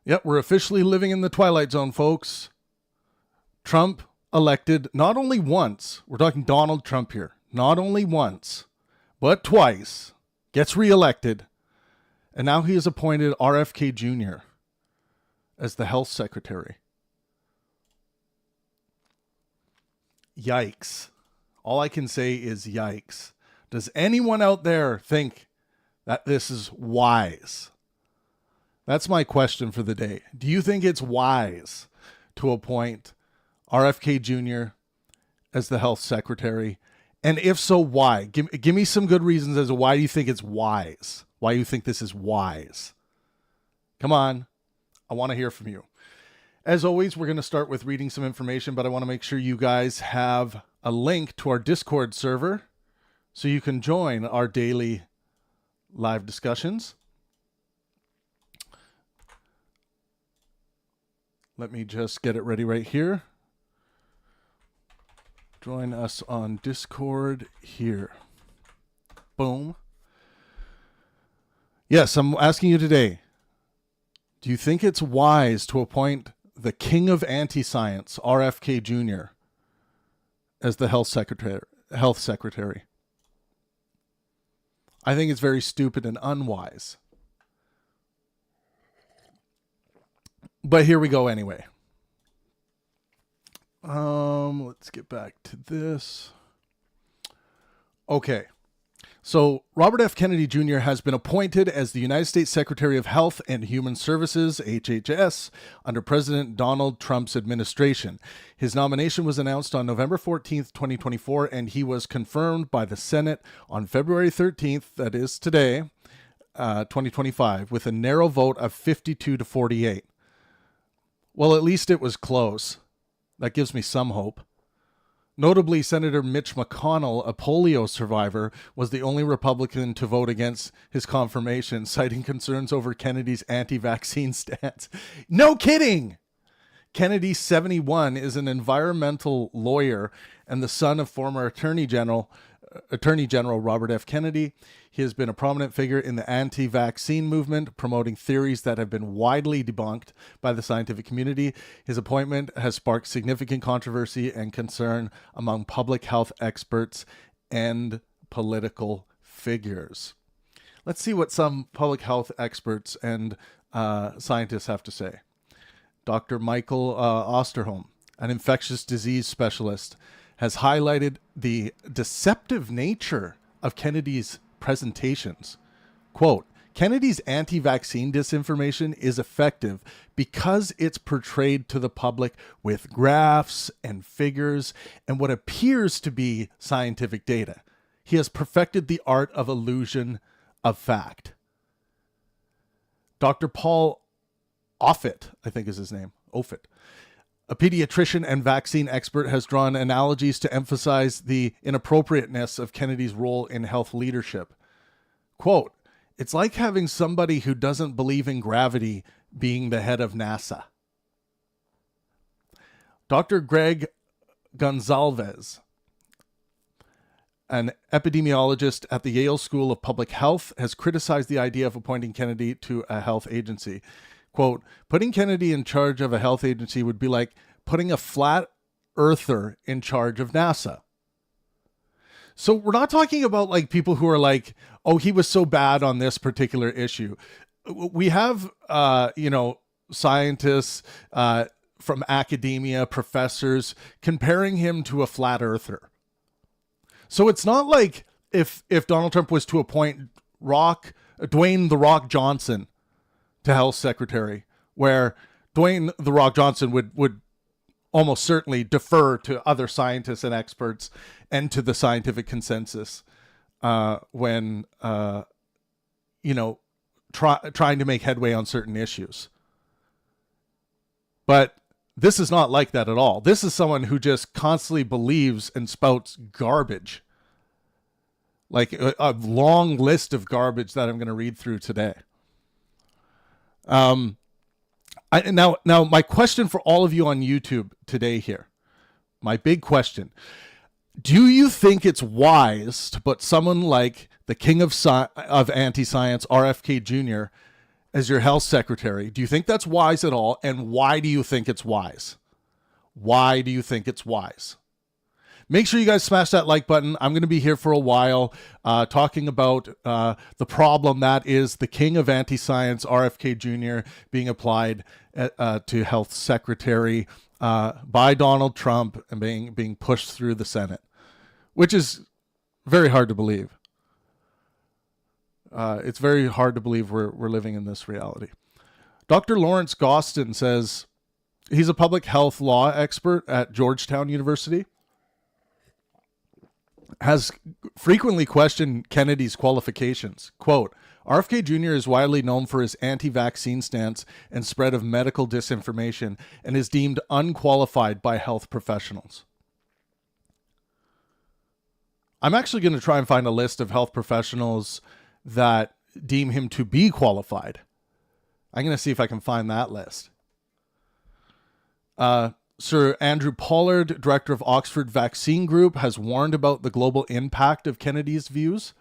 Yep, we're officially living in the Twilight Zone, folks. Trump elected not only once, we're talking Donald Trump here, not only once, but twice, gets reelected, and now he has appointed RFK Jr. as the health secretary. Yikes. All I can say is yikes. Does anyone out there think that this is wise? That's my question for the day. Do you think it's wise to appoint RFK Jr. as the health secretary? And if so, why? Give me some good reasons as to why you think it's wise. Why you think this is wise. Come on. I want to hear from you. As always, we're going to start with reading some information, but I want to make sure you guys have a link to our Discord server so you can join our daily live discussions. Let me just get it ready right here. Join us on Discord here. Boom. Yes, I'm asking you today, do you think it's wise to appoint the king of anti-science, RFK Jr., as the health secretary? I think it's very stupid and unwise. But here we go anyway. Let's get back to this. Okay. So Robert F. Kennedy Jr. has been appointed as the United States Secretary of Health and Human Services, HHS, under President Donald Trump's administration. His nomination was announced on November 14th, 2024, and he was confirmed by the Senate on February 13th, that is today, 2025, with a narrow vote of 52 to 48. Well, at least it was close. That gives me some hope. Notably, Senator Mitch McConnell, a polio survivor, was the only Republican to vote against his confirmation, citing concerns over Kennedy's anti-vaccine stance. No kidding! Kennedy, 71, is an environmental lawyer and the son of former Attorney General Robert F. Kennedy. He has been a prominent figure in the anti-vaccine movement, promoting theories that have been widely debunked by the scientific community. His appointment has sparked significant controversy and concern among public health experts and political figures. Let's see what some public health experts and scientists have to say. Dr. Michael Osterholm, an infectious disease specialist, has highlighted the deceptive nature of Kennedy's presentations. Quote, Kennedy's anti-vaccine disinformation is effective because it's portrayed to the public with graphs and figures and what appears to be scientific data. He has perfected the art of illusion of fact. Dr. Paul Offit, I think is his name, Offit, a pediatrician and vaccine expert, has drawn analogies to emphasize the inappropriateness of Kennedy's role in health leadership. Quote, it's like having somebody who doesn't believe in gravity being the head of NASA. Dr. Greg Gonzalez, an epidemiologist at the Yale School of Public Health, has criticized the idea of appointing Kennedy to a health agency. Quote, putting Kennedy in charge of a health agency would be like putting a flat earther in charge of NASA. So we're not talking about like people who are like, oh, he was so bad on this particular issue. We have, scientists from academia, professors, comparing him to a flat earther. So it's not like if Donald Trump was to appoint Dwayne "The Rock" Johnson to health secretary, where Dwayne "The Rock" Johnson would almost certainly defer to other scientists and experts and to the scientific consensus when trying to make headway on certain issues. But this is not like that at all. This is someone who just constantly believes and spouts garbage, like a long list of garbage that I'm going to read through today. Now my question for all of you on YouTube today here, my big question, do you think it's wise to put someone like the king of anti-science, RFK Jr., as your health secretary. Do you think that's wise at all? And why do you think it's wise? Why do you think it's wise? Make sure you guys smash that like button. I'm going to be here for a while talking about the problem that is the king of anti-science, RFK Jr., being applied to health secretary by Donald Trump and being pushed through the Senate, which is very hard to believe. It's very hard to believe we're living in this reality. Dr. Lawrence Gostin says he's a public health law expert at Georgetown University, has frequently questioned Kennedy's qualifications. Quote, RFK Jr. is widely known for his anti-vaccine stance and spread of medical disinformation and is deemed unqualified by health professionals. I'm actually going to try and find a list of health professionals that deem him to be qualified. I'm going to see if I can find that list. Sir Andrew Pollard, director of Oxford Vaccine Group, has warned about the global impact of Kennedy's views.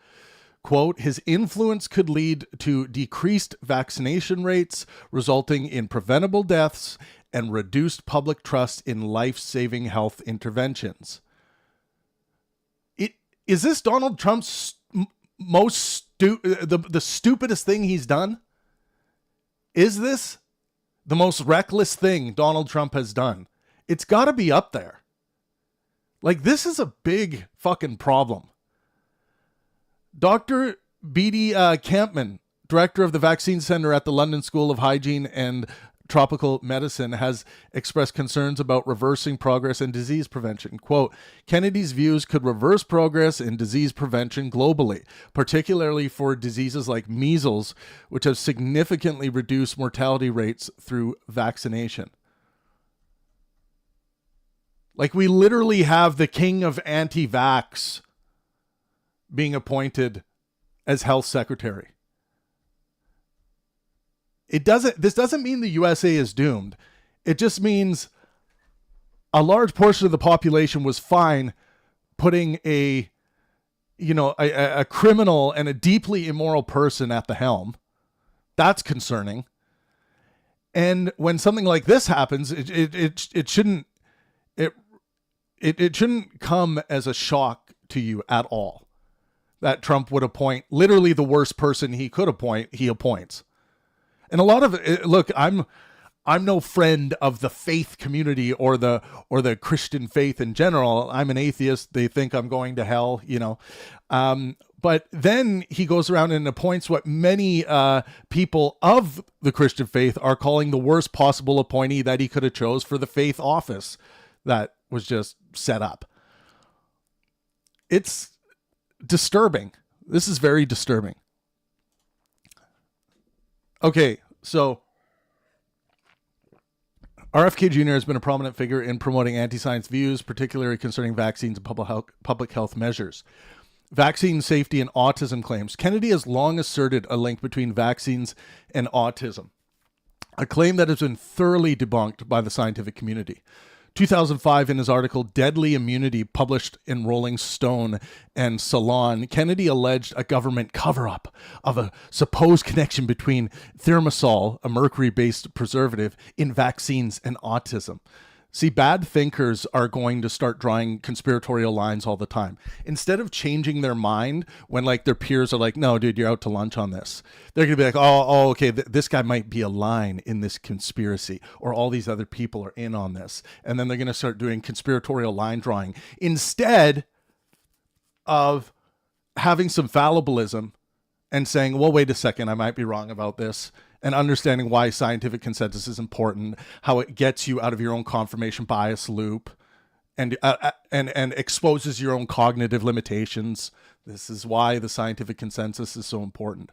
Quote, his influence could lead to decreased vaccination rates, resulting in preventable deaths and reduced public trust in life-saving health interventions. Is this Donald Trump's the stupidest thing he's done? Is this the most reckless thing Donald Trump has done? It's got to be up there. Like, this is a big fucking problem. Dr. B.D. Campman, director of the Vaccine Center at the London School of Hygiene and Tropical Medicine, has expressed concerns about reversing progress in disease prevention. Quote, Kennedy's views could reverse progress in disease prevention globally, particularly for diseases like measles, which have significantly reduced mortality rates through vaccination. Like, we literally have the king of anti-vax being appointed as health secretary. This doesn't mean the USA is doomed. It just means a large portion of the population was fine putting a criminal and a deeply immoral person at the helm. That's concerning. And when something like this happens, it shouldn't come as a shock to you at all that Trump would appoint literally the worst person he could appoint, he appoints. And a lot of it, look, I'm no friend of the faith community or the Christian faith in general. I'm an atheist. They think I'm going to hell, but then he goes around and appoints what many people of the Christian faith are calling the worst possible appointee that he could have chose for the faith office that was just set up. It's disturbing. This is very disturbing. Okay, so RFK Jr. has been a prominent figure in promoting anti-science views, particularly concerning vaccines and public health measures. Vaccine safety and autism claims. Kennedy has long asserted a link between vaccines and autism, a claim that has been thoroughly debunked by the scientific community. 2005, in his article Deadly Immunity, published in Rolling Stone and Salon, Kennedy alleged a government cover-up of a supposed connection between thimerosal, a mercury-based preservative, in vaccines and autism. See, bad thinkers are going to start drawing conspiratorial lines all the time. Instead of changing their mind when like their peers are like, no, dude, you're out to lunch on this. They're going to be like, okay, this guy might be a line in this conspiracy, or all these other people are in on this. And then they're going to start doing conspiratorial line drawing instead of having some fallibilism and saying, well, wait a second, I might be wrong about this. And understanding why scientific consensus is important, how it gets you out of your own confirmation bias loop, and exposes your own cognitive limitations. This is why the scientific consensus is so important.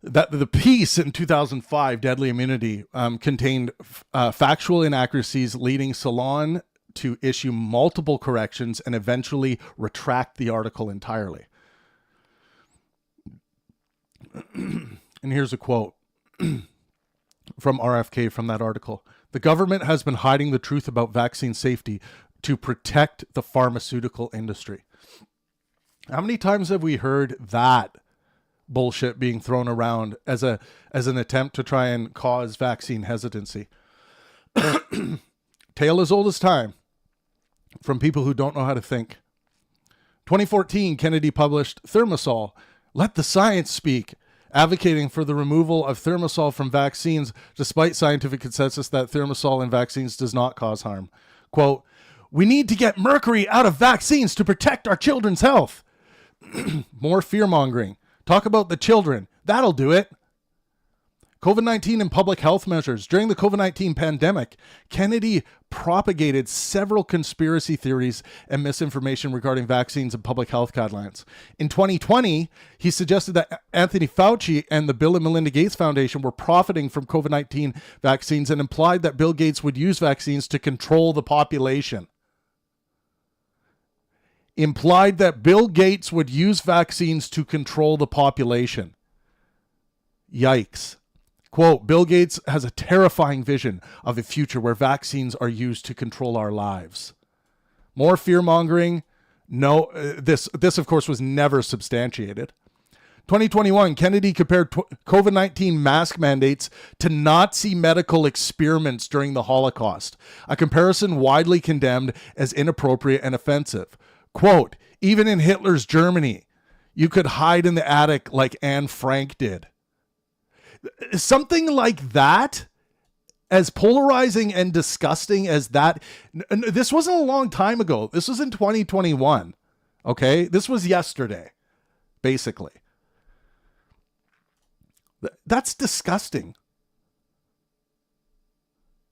That the piece in 2005, Deadly Immunity, contained factual inaccuracies, leading Salon to issue multiple corrections and eventually retract the article entirely. And here's a quote from RFK from that article. The government has been hiding the truth about vaccine safety to protect the pharmaceutical industry. How many times have we heard that bullshit being thrown around as an attempt to try and cause vaccine hesitancy. Tale as old as time from people who don't know how to think. 2014, Kennedy published Thimerosal, Let the Science Speak, advocating for the removal of thimerosal from vaccines despite scientific consensus that thimerosal in vaccines does not cause harm. Quote, "We need to get mercury out of vaccines to protect our children's health." More fear-mongering. Talk about the children. That'll do it. COVID-19 and public health measures. During the COVID-19 pandemic, Kennedy propagated several conspiracy theories and misinformation regarding vaccines and public health guidelines. In 2020, he suggested that Anthony Fauci and the Bill and Melinda Gates Foundation were profiting from COVID-19 vaccines and implied that Bill Gates would use vaccines to control the population. Implied that Bill Gates would use vaccines to control the population. Yikes. Quote, "Bill Gates has a terrifying vision of a future where vaccines are used to control our lives." More fear-mongering. No, this of course was never substantiated. 2021, Kennedy compared COVID-19 mask mandates to Nazi medical experiments during the Holocaust, a comparison widely condemned as inappropriate and offensive. Quote, "Even in Hitler's Germany, you could hide in the attic like Anne Frank did." Something like that, as polarizing and disgusting as that. This wasn't a long time ago. This was in 2021. Okay? This was yesterday, basically. That's disgusting.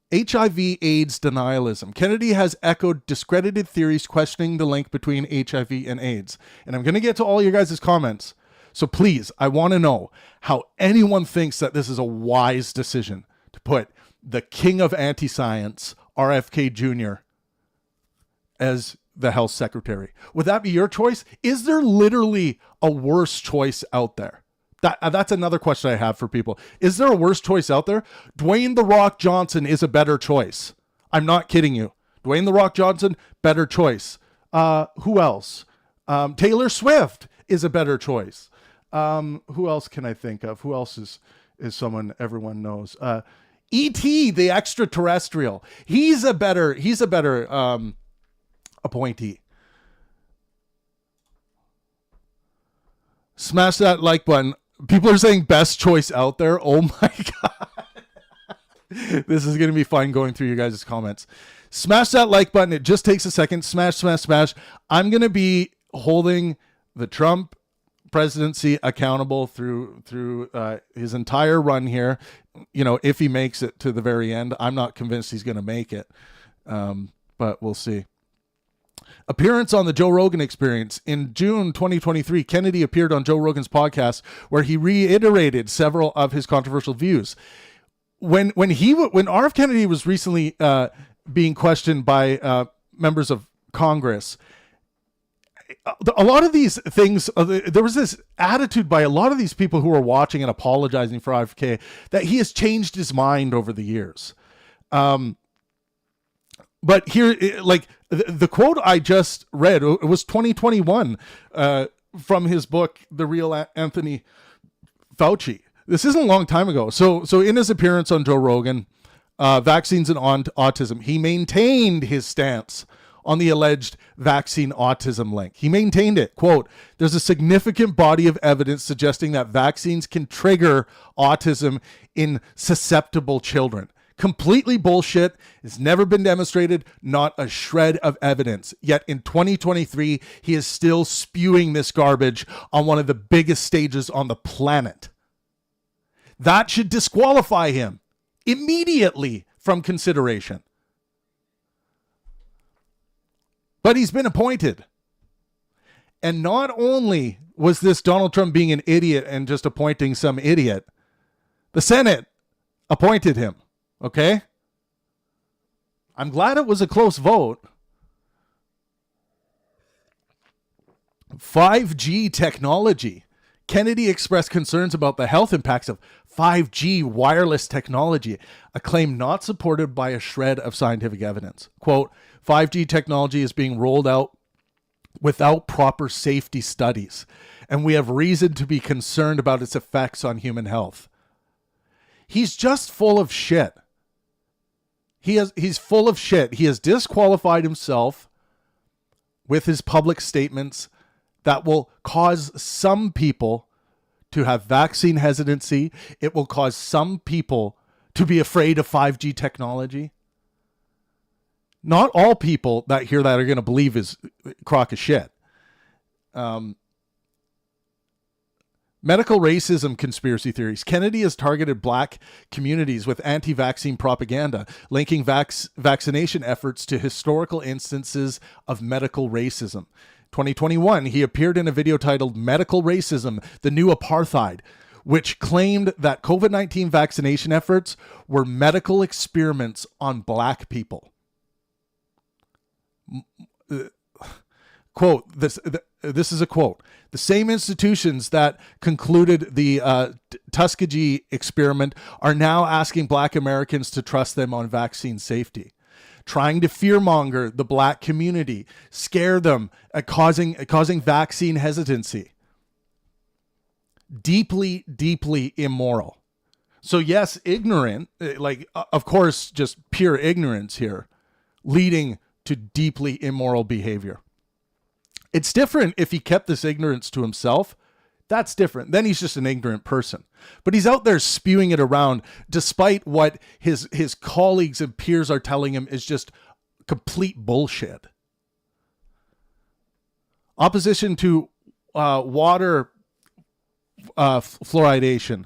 HIV/AIDS denialism. Kennedy has echoed discredited theories questioning the link between HIV and AIDS. And I'm going to get to all your guys' comments. So please, I want to know how anyone thinks that this is a wise decision to put the king of anti-science, RFK Jr., as the health secretary. Would that be your choice? Is there literally a worse choice out there? That's another question I have for people. Is there a worse choice out there? Dwayne "The Rock" Johnson is a better choice. I'm not kidding you. Dwayne "The Rock" Johnson, better choice. Who else? Taylor Swift is a better choice. Who else can I think of? Who else is someone everyone knows? E.T., the extraterrestrial. He's a better appointee. Smash that like button. People are saying best choice out there. Oh my God. This is going to be fun going through your guys' comments. Smash that like button. It just takes a second. Smash, smash, smash. I'm going to be holding the Trump presidency accountable through his entire run here. You know, if he makes it to the very end. I'm not convinced he's going to make it, but we'll see. Appearance on the Joe Rogan Experience. In June 2023, Kennedy appeared on Joe Rogan's podcast where he reiterated several of his controversial views. When RF Kennedy was recently being questioned by members of Congress, a lot of these things, there was this attitude by a lot of these people who were watching and apologizing for RFK that he has changed his mind over the years. But here, like the quote I just read, it was 2021 from his book, The Real Anthony Fauci. This isn't a long time ago. So in his appearance on Joe Rogan, Vaccines and Autism, he maintained his stance on the alleged vaccine autism link. He maintained it. Quote, "There's a significant body of evidence suggesting that vaccines can trigger autism in susceptible children. Completely bullshit. It's never been demonstrated. Not a shred of evidence. Yet in 2023, he is still spewing this garbage on one of the biggest stages on the planet. That should disqualify him immediately from consideration. But he's been appointed. And not only was this Donald Trump being an idiot and just appointing some idiot, the Senate appointed him. Okay? I'm glad it was a close vote. 5G technology. Kennedy expressed concerns about the health impacts of 5G wireless technology, a claim not supported by a shred of scientific evidence. Quote, 5G technology is being rolled out without proper safety studies, and we have reason to be concerned about its effects on human health. He's just full of shit. He's full of shit. He has disqualified himself with his public statements that will cause some people to have vaccine hesitancy. It will cause some people to be afraid of 5G technology. Not all people that hear that are going to believe his crock of shit. Medical racism conspiracy theories. Kennedy has targeted black communities with anti-vaccine propaganda, linking vaccination efforts to historical instances of medical racism. 2021, he appeared in a video titled Medical Racism, the New Apartheid, which claimed that COVID-19 vaccination efforts were medical experiments on black people. Quote, this is a quote. The same institutions that concluded the Tuskegee experiment are now asking black Americans to trust them on vaccine safety, trying to fearmonger the black community, scare them, causing vaccine hesitancy. Deeply, deeply immoral. So yes, ignorant, of course, just pure ignorance here, leading to deeply immoral behavior. It's different if he kept this ignorance to himself. That's different. Then he's just an ignorant person. But he's out there spewing it around despite what his colleagues and peers are telling him is just complete bullshit. Opposition to water fluoridation.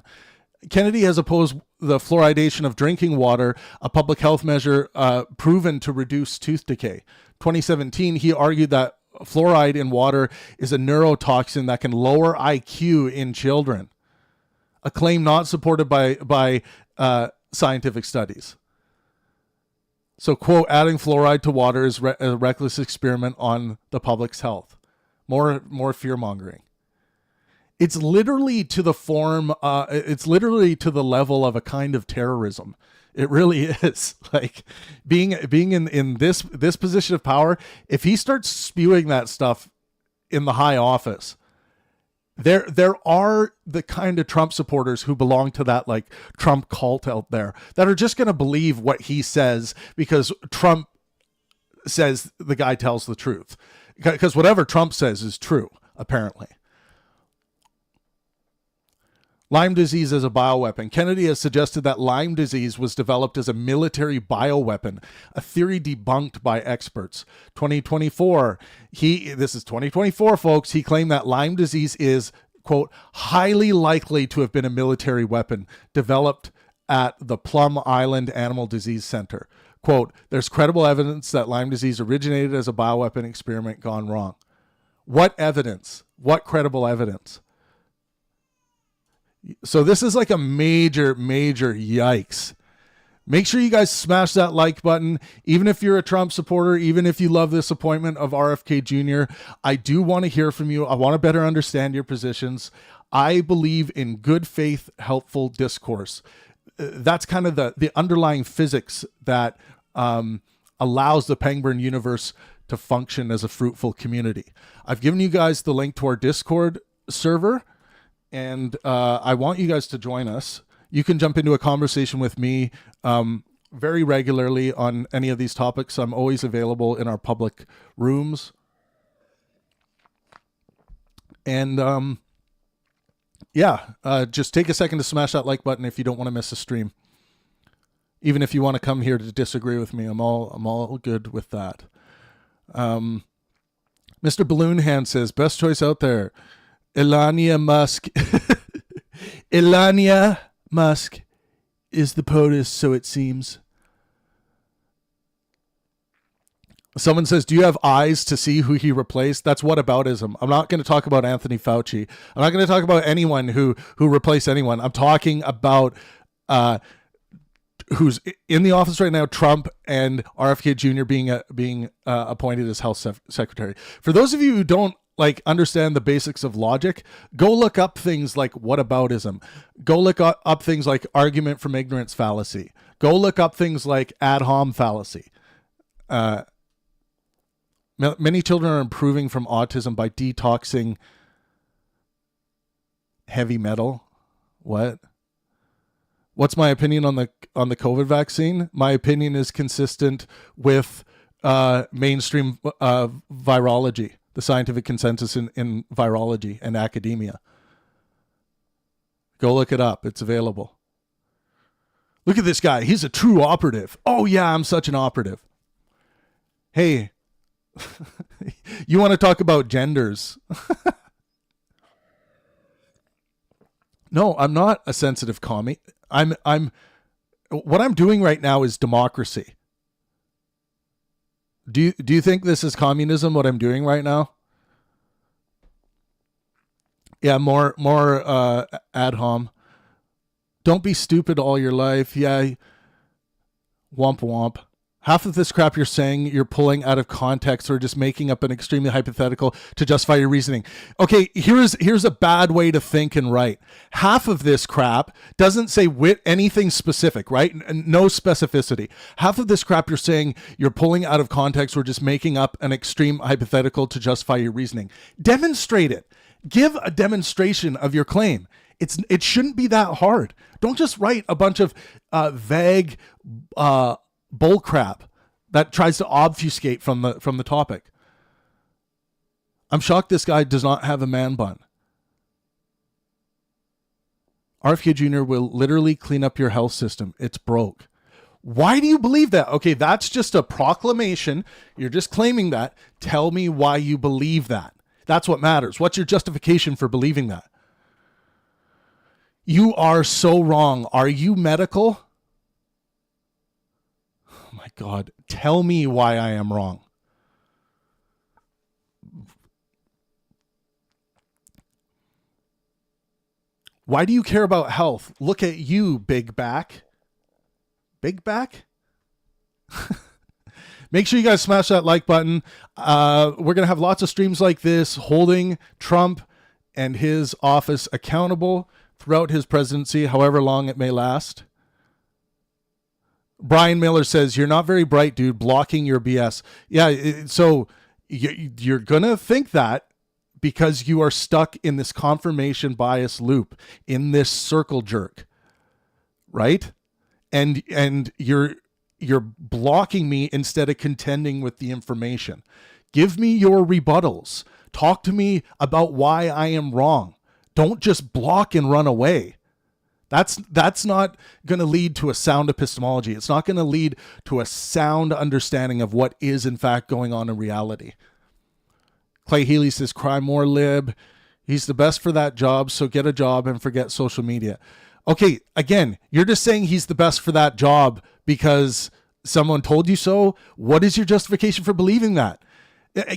Kennedy has opposed the fluoridation of drinking water, a public health measure proven to reduce tooth decay. 2017, he argued that fluoride in water is a neurotoxin that can lower IQ in children, a claim not supported by scientific studies. So, quote, adding fluoride to water is a reckless experiment on the public's health. More fear-mongering. It's literally to the form, it's literally to the level of a kind of terrorism. It really is. Like being in this position of power, if he starts spewing that stuff in the high office, there are the kind of Trump supporters who belong to that like Trump cult out there that are just going to believe what he says because Trump says the guy tells the truth. Because whatever Trump says is true, apparently. Lyme disease as a bioweapon. Kennedy has suggested that Lyme disease was developed as a military bioweapon, a theory debunked by experts. 2024, this is 2024, folks. He claimed that Lyme disease is, quote, highly likely to have been a military weapon developed at the Plum Island Animal Disease Center. Quote, there's credible evidence that Lyme disease originated as a bioweapon experiment gone wrong. What evidence? What credible evidence? So this is like a major yikes. Make sure you guys smash that like button. Even if you're a Trump supporter, even if you love this appointment of RFK Jr., I do want to hear from you. I want to better understand your positions. I believe in good faith, helpful discourse. That's kind of the underlying physics that allows the Pangburn Universe to function as a fruitful community. I've given you guys the link to our Discord server. And I want you guys to join us. You can jump into a conversation with me very regularly on any of these topics. I'm always available in our public rooms. And just take a second to smash that like button if you don't want to miss a stream. Even if you want to come here to disagree with me, I'm all good with that. Mr. Balloon Hand says, best choice out there. Elania Musk. Elania Musk is the POTUS, so it seems. Someone says, do you have eyes to see who he replaced? That's whataboutism. I'm not going to talk about Anthony Fauci. I'm not going to talk about anyone who replaced anyone. I'm talking about who's in the office right now, Trump and RFK Jr. being appointed as health secretary. For those of you who don't understand the basics of logic, go look up things like whataboutism. Go look up things like argument from ignorance fallacy. Go look up things like ad hom fallacy. Many children are improving from autism by detoxing heavy metal. What? What's my opinion on the COVID vaccine? My opinion is consistent with mainstream virology, the scientific consensus in virology and academia. Go look it up. It's available. Look at this guy. He's a true operative. Oh, yeah, I'm such an operative. Hey, you want to talk about genders? No, I'm not a sensitive commie. What I'm doing right now is democracy. Do you think this is communism, what I'm doing right now? Yeah, more ad hom. Don't be stupid all your life. Yeah, womp womp. Half of this crap you're saying you're pulling out of context or just making up an extremely hypothetical to justify your reasoning. Okay, here's a bad way to think and write. Half of this crap doesn't say anything specific, right? No specificity. Half of this crap you're saying you're pulling out of context or just making up an extreme hypothetical to justify your reasoning. Demonstrate it. Give a demonstration of your claim. It shouldn't be that hard. Don't just write a bunch of vague bullcrap that tries to obfuscate from the topic. I'm shocked this guy does not have a man bun. RFK Jr. will literally clean up your health system. It's broke. Why do you believe that? Okay, that's just a proclamation. You're just claiming that. Tell me why you believe that. That's what matters. What's your justification for believing that? You are so wrong. Are you medical? Oh my God. Tell me why I am wrong. Why do you care about health? Look at you, big back. Big back? Make sure you guys smash that like button. We're going to have lots of streams like this holding Trump and his office accountable throughout his presidency, however long it may last. Brian Miller says, you're not very bright, dude, blocking your BS. Yeah, so you're going to think that because you are stuck in this confirmation bias loop, in this circle jerk, right? And you're blocking me instead of contending with the information. Give me your rebuttals. Talk to me about why I am wrong. Don't just block and run away. That's not going to lead to a sound epistemology. It's not going to lead to a sound understanding of what is in fact going on in reality. Clay Healy says, cry more, lib. He's the best for that job, so get a job and forget social media. Okay, again, you're just saying he's the best for that job because someone told you so. What is your justification for believing that?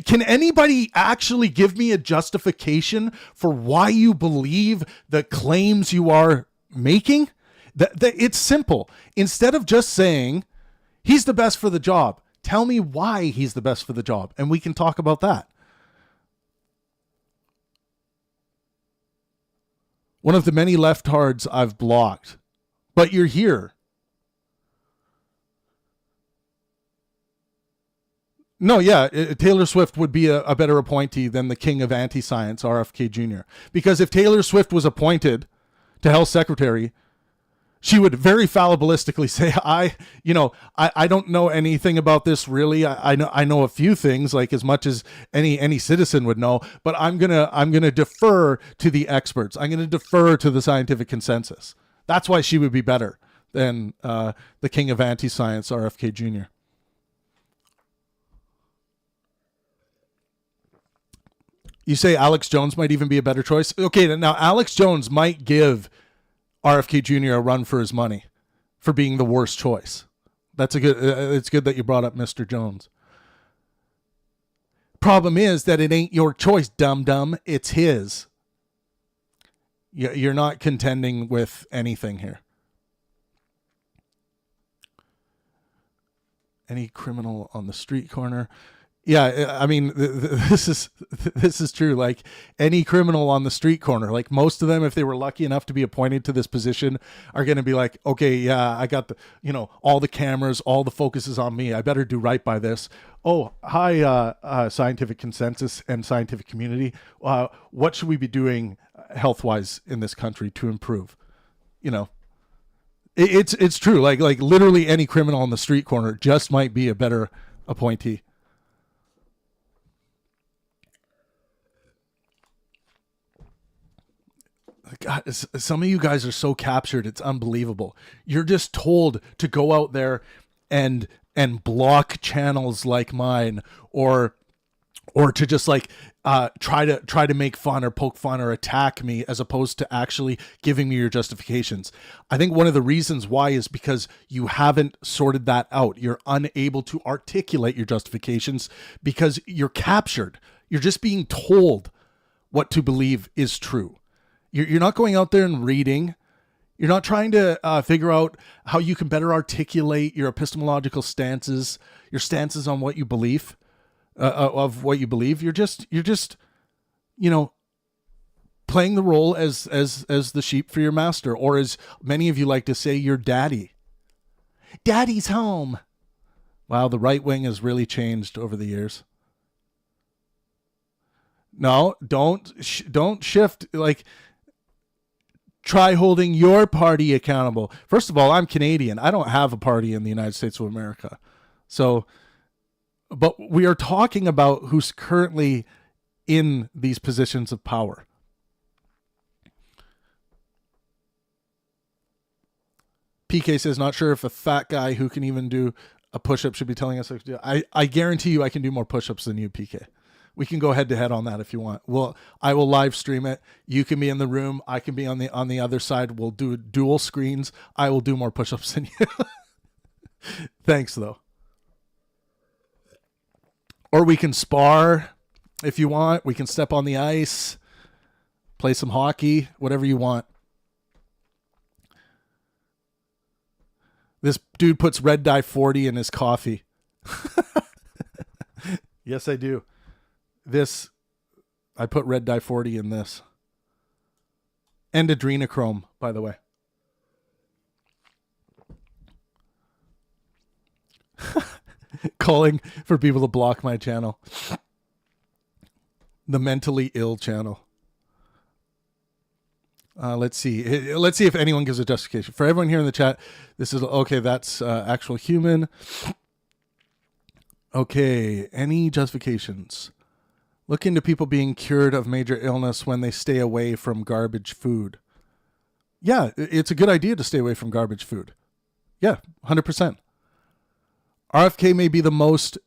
Can anybody actually give me a justification for why you believe the claims you are making? It's simple. Instead of just saying he's the best for the job, tell me why he's the best for the job, and we can talk about that. One of the many leftards I've blocked, but you're here. No, yeah, Taylor Swift would be a better appointee than the king of anti-science, RFK Jr. Because if Taylor Swift was appointed to health secretary, she would very fallibalistically say, I don't know anything about this really. I know a few things, like as much as any citizen would know, but I'm gonna defer to the experts. I'm gonna defer to the scientific consensus. That's why she would be better than the king of anti-science, RFK Jr. You say Alex Jones might even be a better choice. Okay, now Alex Jones might give RFK Jr. a run for his money for being the worst choice. That's a good. It's good that you brought up Mr. Jones. Problem is that it ain't your choice, dum-dum. It's his. You're not contending with anything here. Any criminal on the street corner. Yeah, I mean, this is true. Like any criminal on the street corner, like most of them, if they were lucky enough to be appointed to this position, are going to be like, okay, yeah, I got the, all the cameras, all the focus is on me. I better do right by this. Oh, hi, scientific consensus and scientific community. What should we be doing health wise in this country to improve? You know, it's true. Like literally any criminal on the street corner just might be a better appointee. God, some of you guys are so captured. It's unbelievable. You're just told to go out there and block channels like mine, or to just like try to make fun or poke fun or attack me, as opposed to actually giving me your justifications. I think one of the reasons why is because you haven't sorted that out. You're unable to articulate your justifications because you're captured. You're just being told what to believe is true. You're not going out there and reading. You're not trying to figure out how you can better articulate your epistemological stances, your stances on what you believe, of what you believe. You're just, playing the role as the sheep for your master, or as many of you like to say, your daddy. Daddy's home. Wow, the right wing has really changed over the years. No, don't shift. Like, try holding your party accountable. First of all, I'm Canadian. I don't have a party in the United States of America. So, but we are talking about who's currently in these positions of power. PK says, not sure if a fat guy who can even do a push-up should be telling us what to do. I guarantee you I can do more push-ups than you, PK. We can go head to head on that if you want. I will live stream it. You can be in the room. I can be on the other side. We'll do dual screens. I will do more push-ups than you. Thanks, though. Or we can spar if you want. We can step on the ice, play some hockey, whatever you want. This dude puts red dye 40 in his coffee. Yes, I do. I put red dye 40 in this. And adrenochrome, by the way. Calling for people to block my channel. The mentally ill channel. Let's see. Let's see if anyone gives a justification. For everyone here in the chat, this is okay. That's actual human. Okay. Any justifications? Look into people being cured of major illness when they stay away from garbage food. Yeah, it's a good idea to stay away from garbage food. Yeah, 100%. RFK may be the most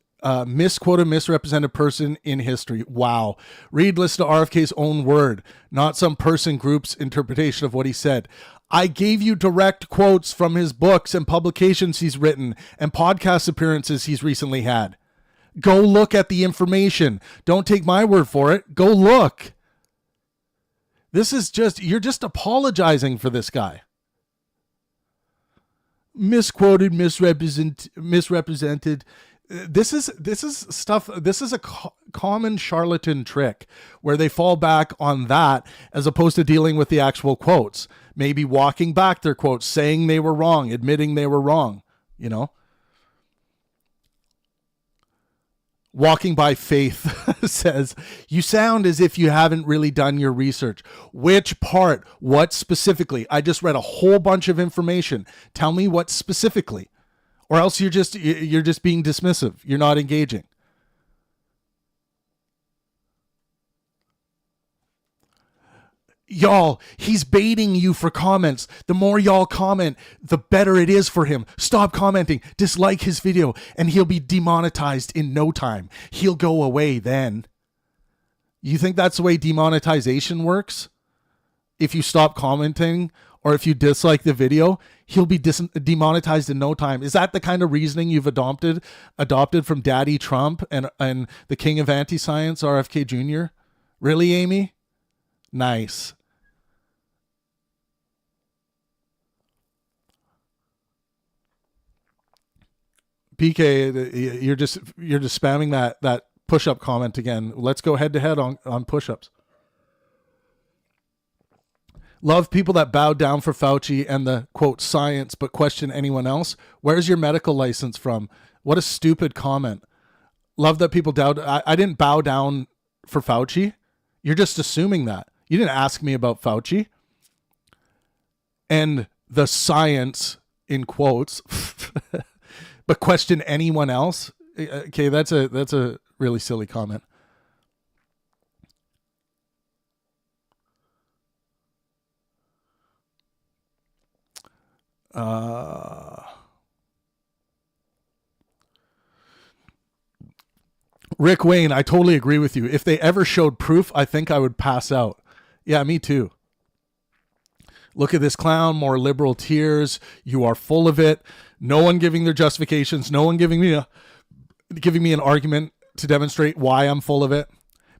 misquoted, misrepresented person in history. Wow. Read, listen to RFK's own word, not some person group's interpretation of what he said. I gave you direct quotes from his books and publications he's written and podcast appearances he's recently had. Go look at the information. Don't take my word for it. Go look. This is you're just apologizing for this guy. Misquoted, misrepresented. This is stuff. This is a common charlatan trick where they fall back on that as opposed to dealing with the actual quotes. Maybe walking back their quotes, saying they were wrong, admitting they were wrong, Walking by Faith says, you sound as if you haven't really done your research. Which part? What specifically? I just read a whole bunch of information. Tell me what specifically. Or else you're just being dismissive. You're not engaging. Y'all, he's baiting you for comments. The more y'all comment, the better it is for him. Stop commenting. Dislike his video, and he'll be demonetized in no time. He'll go away then. You think that's the way demonetization works? If you stop commenting or if you dislike the video, he'll be demonetized in no time. Is that the kind of reasoning you've adopted from Daddy Trump and the king of anti-science, RFK Jr.? Really, Amy? Nice. PK, you're just spamming that push-up comment again. Let's go head-to-head on push-ups. Love people that bow down for Fauci and the, quote, science, but question anyone else. Where's your medical license from? What a stupid comment. Love that people doubt. I didn't bow down for Fauci. You're just assuming that. You didn't ask me about Fauci. And the science, in quotes, but question anyone else. Okay, that's a really silly comment. Rick Wayne, I totally agree with you. If they ever showed proof, I think I would pass out. Yeah, me too. Look at this clown, more liberal tears. You are full of it. No one giving their justifications. No one giving me an argument to demonstrate why I'm full of it.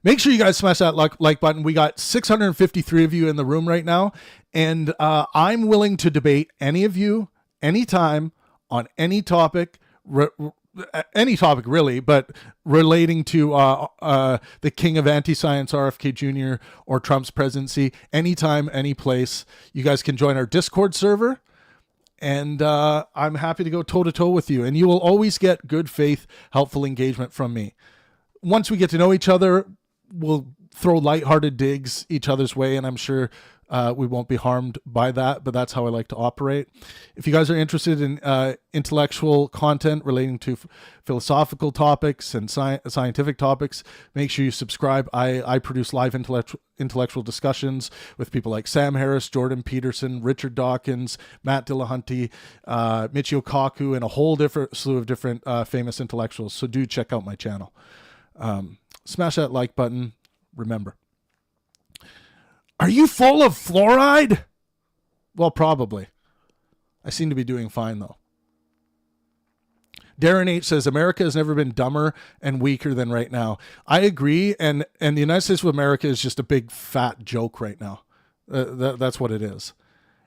Make sure you guys smash that like button. We got 653 of you in the room right now. And I'm willing to debate any of you, anytime, on any topic, really, but relating to the king of anti-science, RFK Jr., or Trump's presidency, anytime, any place. You guys can join our Discord server. And I'm happy to go toe-to-toe with you. And you will always get good faith, helpful engagement from me. Once we get to know each other, we'll throw lighthearted digs each other's way, and I'm sure we won't be harmed by that, but that's how I like to operate. If you guys are interested in intellectual content relating to philosophical topics and scientific topics, make sure you subscribe. I produce live intellectual discussions with people like Sam Harris, Jordan Peterson, Richard Dawkins, Matt Dillahunty, Michio Kaku, and a whole slew of different famous intellectuals. So do check out my channel. Smash that like button. Remember, are you full of fluoride? Well, probably. I seem to be doing fine, though. Darren H. says, America has never been dumber and weaker than right now. I agree, and the United States of America is just a big, fat joke right now. That's what it is.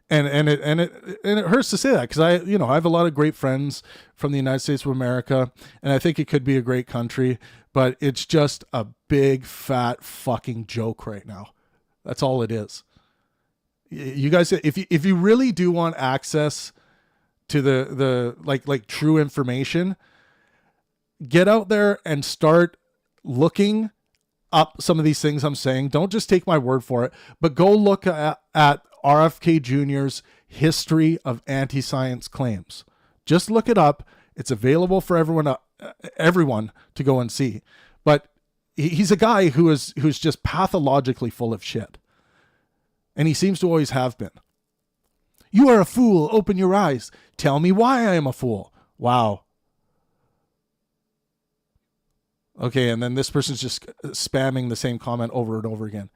And it hurts to say that, because I have a lot of great friends from the United States of America, and I think it could be a great country, but it's just a big, fat fucking joke right now. That's all it is. You guys, if you really do want access to the like true information, get out there and start looking up some of these things I'm saying. Don't just take my word for it, but go look at RFK Jr.'s history of anti-science claims. Just look it up. It's available for everyone to go and see. But he's a guy who's just pathologically full of shit. And he seems to always have been. You are a fool. Open your eyes. Tell me why I am a fool. Wow. Okay, and then this person's just spamming the same comment over and over again.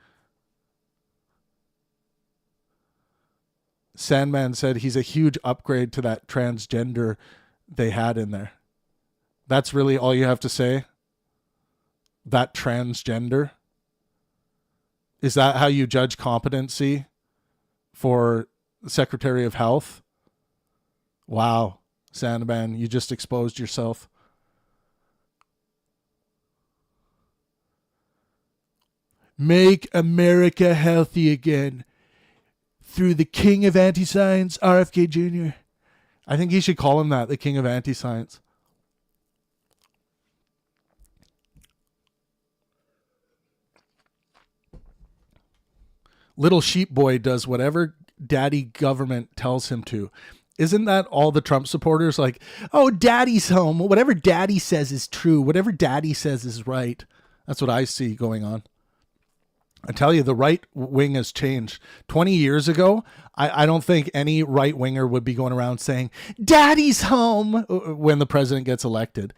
Sandman said he's a huge upgrade to that transgender they had in there. That's really all you have to say? That transgender? Is that how you judge competency for the Secretary of Health? Wow, Sandman, you just exposed yourself. Make America healthy again through the king of anti-science, RFK Jr. I think he should call him that, the king of anti-science. Little sheep boy does whatever daddy government tells him to. Isn't that all the Trump supporters? Like, oh, daddy's home. Whatever daddy says is true. Whatever daddy says is right. That's what I see going on. I tell you, the right wing has changed. 20 years ago, I don't think any right winger would be going around saying, daddy's home, when the president gets elected.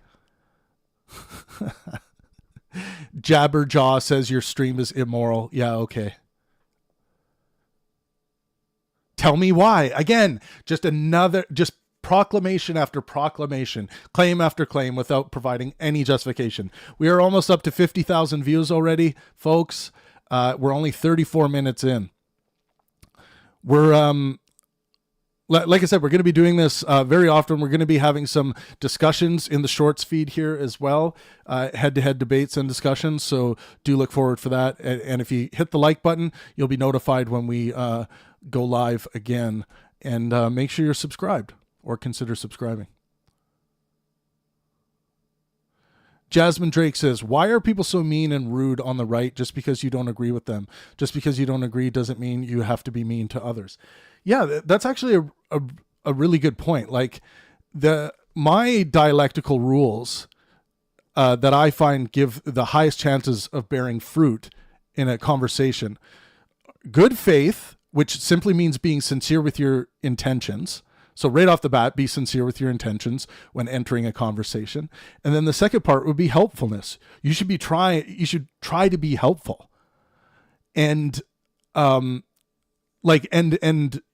Jabberjaw says your stream is immoral. Yeah, okay. Tell me why. Again, just proclamation after proclamation, claim after claim without providing any justification. We are almost up to 50,000 views already, folks. We're only 34 minutes in. We're like I said, we're going to be doing this very often. We're going to be having some discussions in the shorts feed here as well, head-to-head debates and discussions. So do look forward for that. And if you hit the like button, you'll be notified when we go live again. And make sure you're subscribed or consider subscribing. Jasmine Drake says, why are people so mean and rude on the right just because you don't agree with them? Just because you don't agree doesn't mean you have to be mean to others. Yeah, that's actually a really good point. Like my dialectical rules that I find give the highest chances of bearing fruit in a conversation. Good faith, which simply means being sincere with your intentions. So right off the bat, be sincere with your intentions when entering a conversation. And then the second part would be helpfulness. You should try to be helpful. And and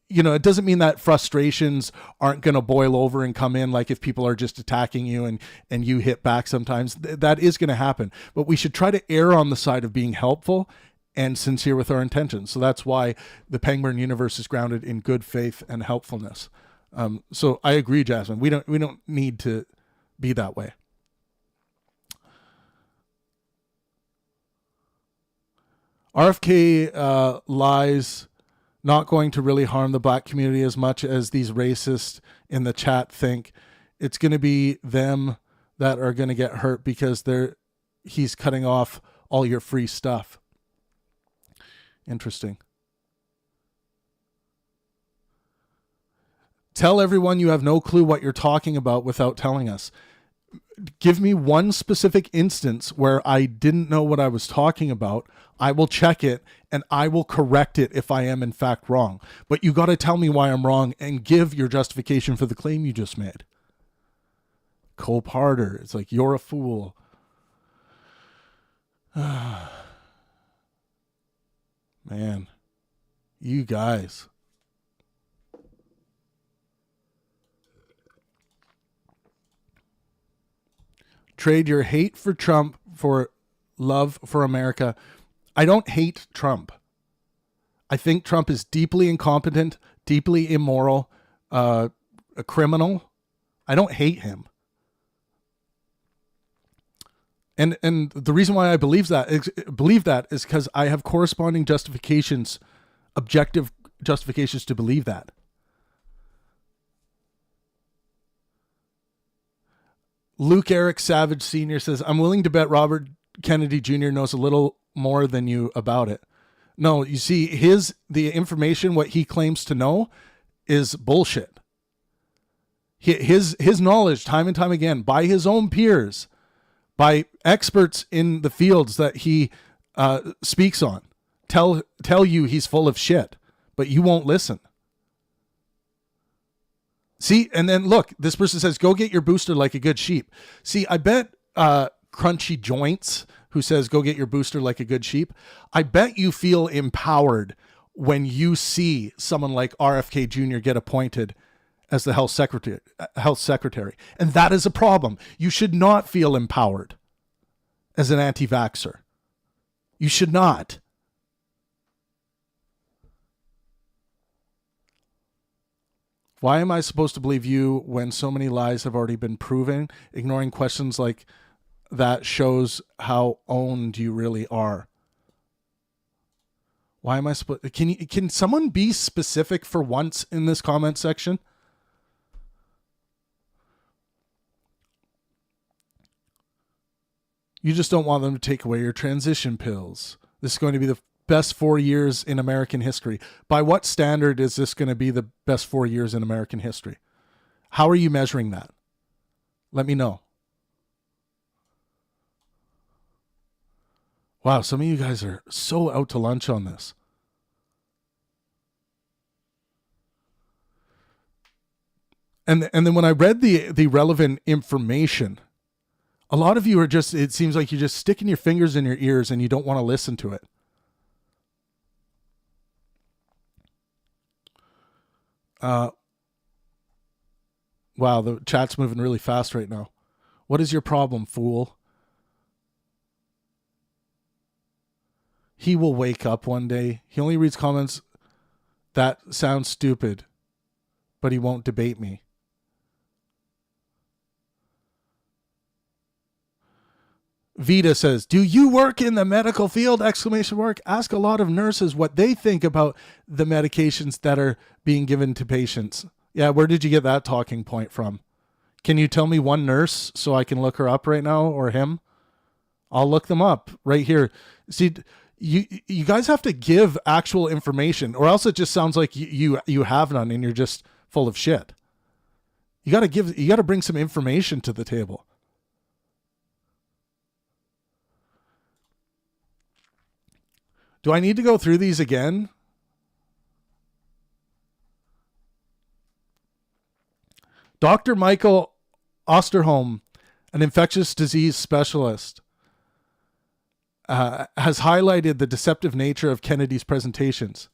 you know, it doesn't mean that frustrations aren't going to boil over and come in, like if people are just attacking you and you hit back sometimes. That is going to happen. But we should try to err on the side of being helpful and sincere with our intentions. So that's why the Pangburn Universe is grounded in good faith and helpfulness. So I agree, Jasmine. We don't need to be that way. RFK lies not going to really harm the black community as much as these racists in the chat think. It's going to be them that are going to get hurt because he's cutting off all your free stuff. Interesting. Tell everyone you have no clue what you're talking about without telling us. Give me one specific instance where I didn't know what I was talking about. I will check it and I will correct it if I am in fact wrong. But you got to tell me why I'm wrong and give your justification for the claim you just made. Cole Parter, it's like, you're a fool. Man, you guys. Trade your hate for Trump for love for America. I don't hate Trump. I think Trump is deeply incompetent, deeply immoral, a criminal. I don't hate him. And the reason why I believe that is because I have corresponding justifications, objective justifications to believe that. Luke Eric Savage Sr. says, I'm willing to bet Robert Kennedy Jr. knows a little more than you about it. No, you see, the information, what he claims to know, is bullshit. His knowledge, time and time again, by his own peers, by experts in the fields that he speaks on, tell you he's full of shit, but you won't listen. See, and then look, this person says, go get your booster like a good sheep. See, I bet Crunchy Joints, who says, go get your booster like a good sheep, I bet you feel empowered when you see someone like RFK Jr. get appointed as the health secretary. And that is a problem. You should not feel empowered as an anti-vaxxer. You should not. Why am I supposed to believe you when so many lies have already been proven? Ignoring questions like that shows how owned you really are. Why am I supposed? Can someone be specific for once in this comment section? You just don't want them to take away your transition pills. This is going to be the best 4 years in American history. By what standard is this going to be the best 4 years in American history? How are you measuring that? Let me know. Wow, some of you guys are so out to lunch on this. And then when I read the relevant information, a lot of you are just, it seems like you're just sticking your fingers in your ears and you don't want to listen to it. Wow, the chat's moving really fast right now. What is your problem, fool? He will wake up one day. He only reads comments that sound stupid, but he won't debate me. Vita says, do you work in the medical field? Exclamation mark. Ask a lot of nurses what they think about the medications that are being given to patients. Yeah, where did you get that talking point from? Can you tell me one nurse so I can look her up right now, or him? I'll look them up right here. See, you guys have to give actual information, or else it just sounds like you have none and you're just full of shit. You got to bring some information to the table. Do I need to go through these again? Dr. Michael Osterholm, an infectious disease specialist, has highlighted the deceptive nature of Kennedy's presentations.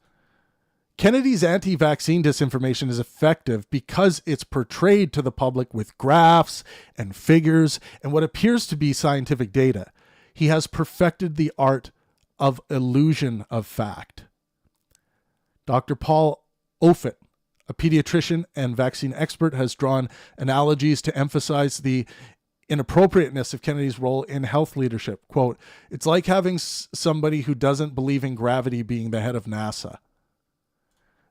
Kennedy's anti-vaccine disinformation is effective because it's portrayed to the public with graphs and figures and what appears to be scientific data. He has perfected the art of illusion of fact. Dr. Paul Offit, a pediatrician and vaccine expert, has drawn analogies to emphasize the inappropriateness of Kennedy's role in health leadership. Quote, it's like having somebody who doesn't believe in gravity being the head of NASA.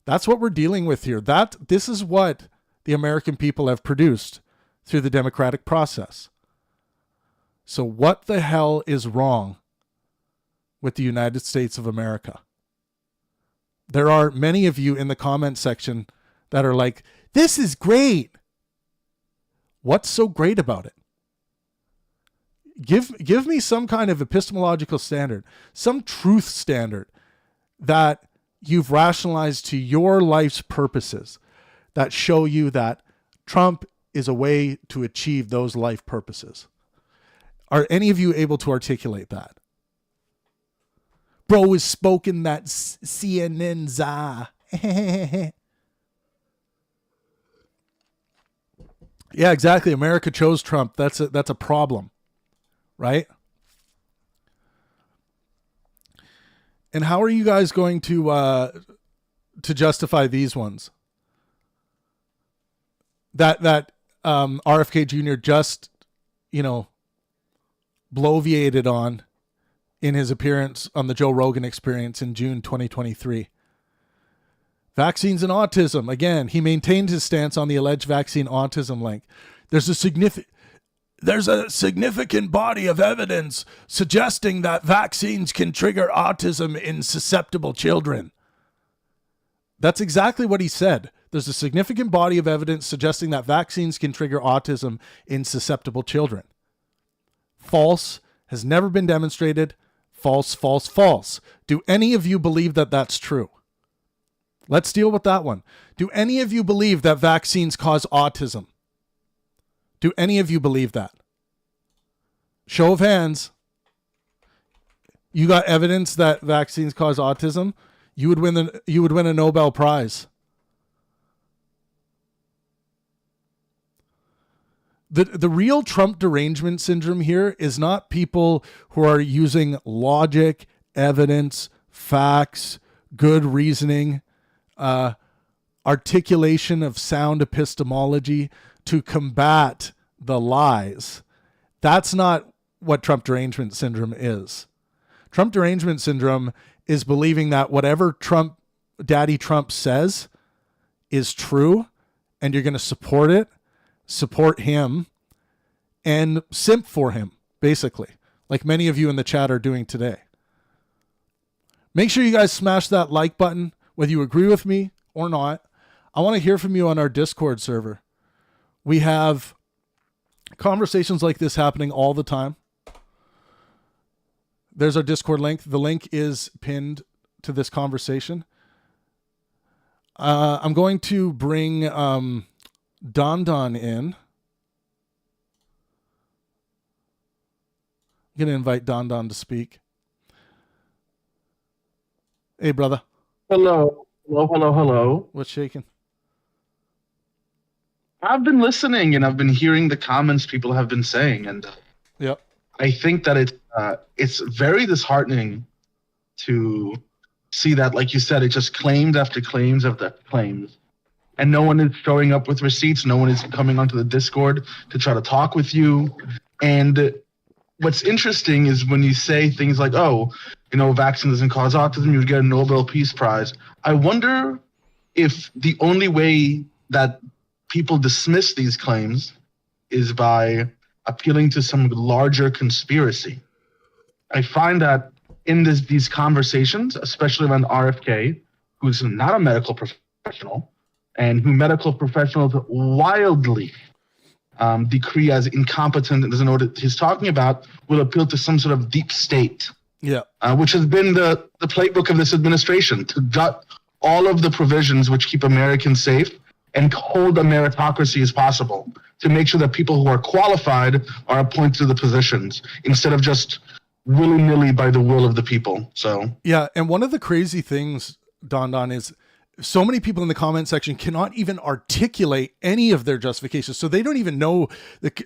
That's what we're dealing with here. This is what the American people have produced through the democratic process. So what the hell is wrong with the United States of America? There are many of you in the comment section that are like, this is great. What's so great about it? Give me some kind of epistemological standard, some truth standard that you've rationalized to your life's purposes that show you that Trump is a way to achieve those life purposes. Are any of you able to articulate that? Bro is spoken that CNN za. Yeah, exactly. America chose Trump. That's a problem, right? And how are you guys going to justify these ones? That RFK Jr. just, bloviated on in his appearance on the Joe Rogan Experience in June 2023. Vaccines and autism. Again, he maintained his stance on the alleged vaccine autism link. There's a significant body of evidence suggesting that vaccines can trigger autism in susceptible children. That's exactly what he said. There's a significant body of evidence suggesting that vaccines can trigger autism in susceptible children. False. Has never been demonstrated. False, false, false. Do any of you believe that that's true? Let's deal with that one. Do any of you believe that vaccines cause autism? Do any of you believe that? Show of hands. You got evidence that vaccines cause autism? You would win a Nobel Prize. The real Trump derangement syndrome here is not people who are using logic, evidence, facts, good reasoning, articulation of sound epistemology to combat the lies. That's not what Trump derangement syndrome is. Trump derangement syndrome is believing that whatever Daddy Trump says is true, and you're going to support it, support him, and simp for him, basically, like many of you in the chat are doing today. Make sure you guys smash that like button, whether you agree with me or not. I want to hear from you on our Discord server. We have conversations like this happening all the time. There's our Discord link. The link is pinned to this conversation. I'm going to bring Don in. I'm going to invite Don to speak. Hey, brother. Hello. What's shaking? I've been listening and I've been hearing the comments people have been saying, and Yep. I think that it's very disheartening to see that, like you said, it just claims after claims after claims. and no one is showing up with receipts. No one is coming onto the Discord to try to talk with you. And what's interesting is when you say things like, oh, vaccine doesn't cause autism, you would get a Nobel Peace Prize. I wonder if the only way that people dismiss these claims is by appealing to some larger conspiracy. I find that in these conversations, especially around RFK, who's not a medical professional, and who medical professionals wildly decree as incompetent and doesn't know what he's talking about, will appeal to some sort of deep state. Yeah. Which has been the playbook of this administration, to gut all of the provisions which keep Americans safe and hold a meritocracy as possible, to make sure that people who are qualified are appointed to the positions instead of just willy-nilly by the will of the people. So yeah, and one of the crazy things, Don, is so many people in the comment section cannot even articulate any of their justifications. So they don't even know,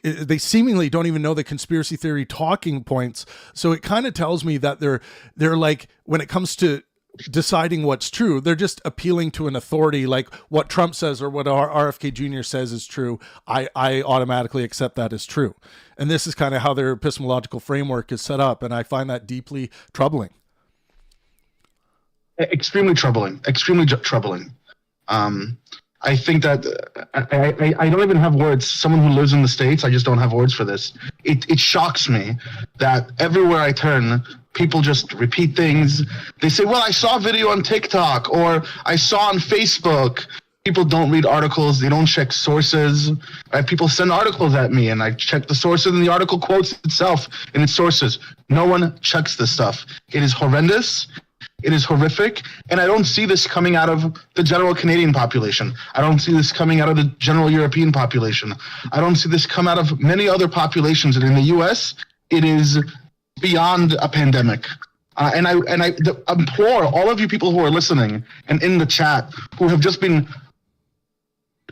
they seemingly don't even know the conspiracy theory talking points. So it kind of tells me that they're like, when it comes to deciding what's true, they're just appealing to an authority, like what Trump says or what RFK Jr. says is true. I automatically accept that as true. And this is kind of how their epistemological framework is set up. And I find that deeply troubling. Extremely troubling. I think that I don't even have words. Someone who lives in the States, I just don't have words for this. It shocks me that everywhere I turn, people just repeat things. They say, well, I saw a video on TikTok, or I saw on Facebook. People don't read articles. They don't check sources. People send articles at me, and I check the sources, and the article quotes itself in its sources. No one checks this stuff. It is horrendous. It is horrific, and I don't see this coming out of the general Canadian population. I don't see this coming out of the general European population. I don't see this come out of many other populations, and in the U.S., it is beyond a pandemic. And I implore all of you people who are listening and in the chat who have just been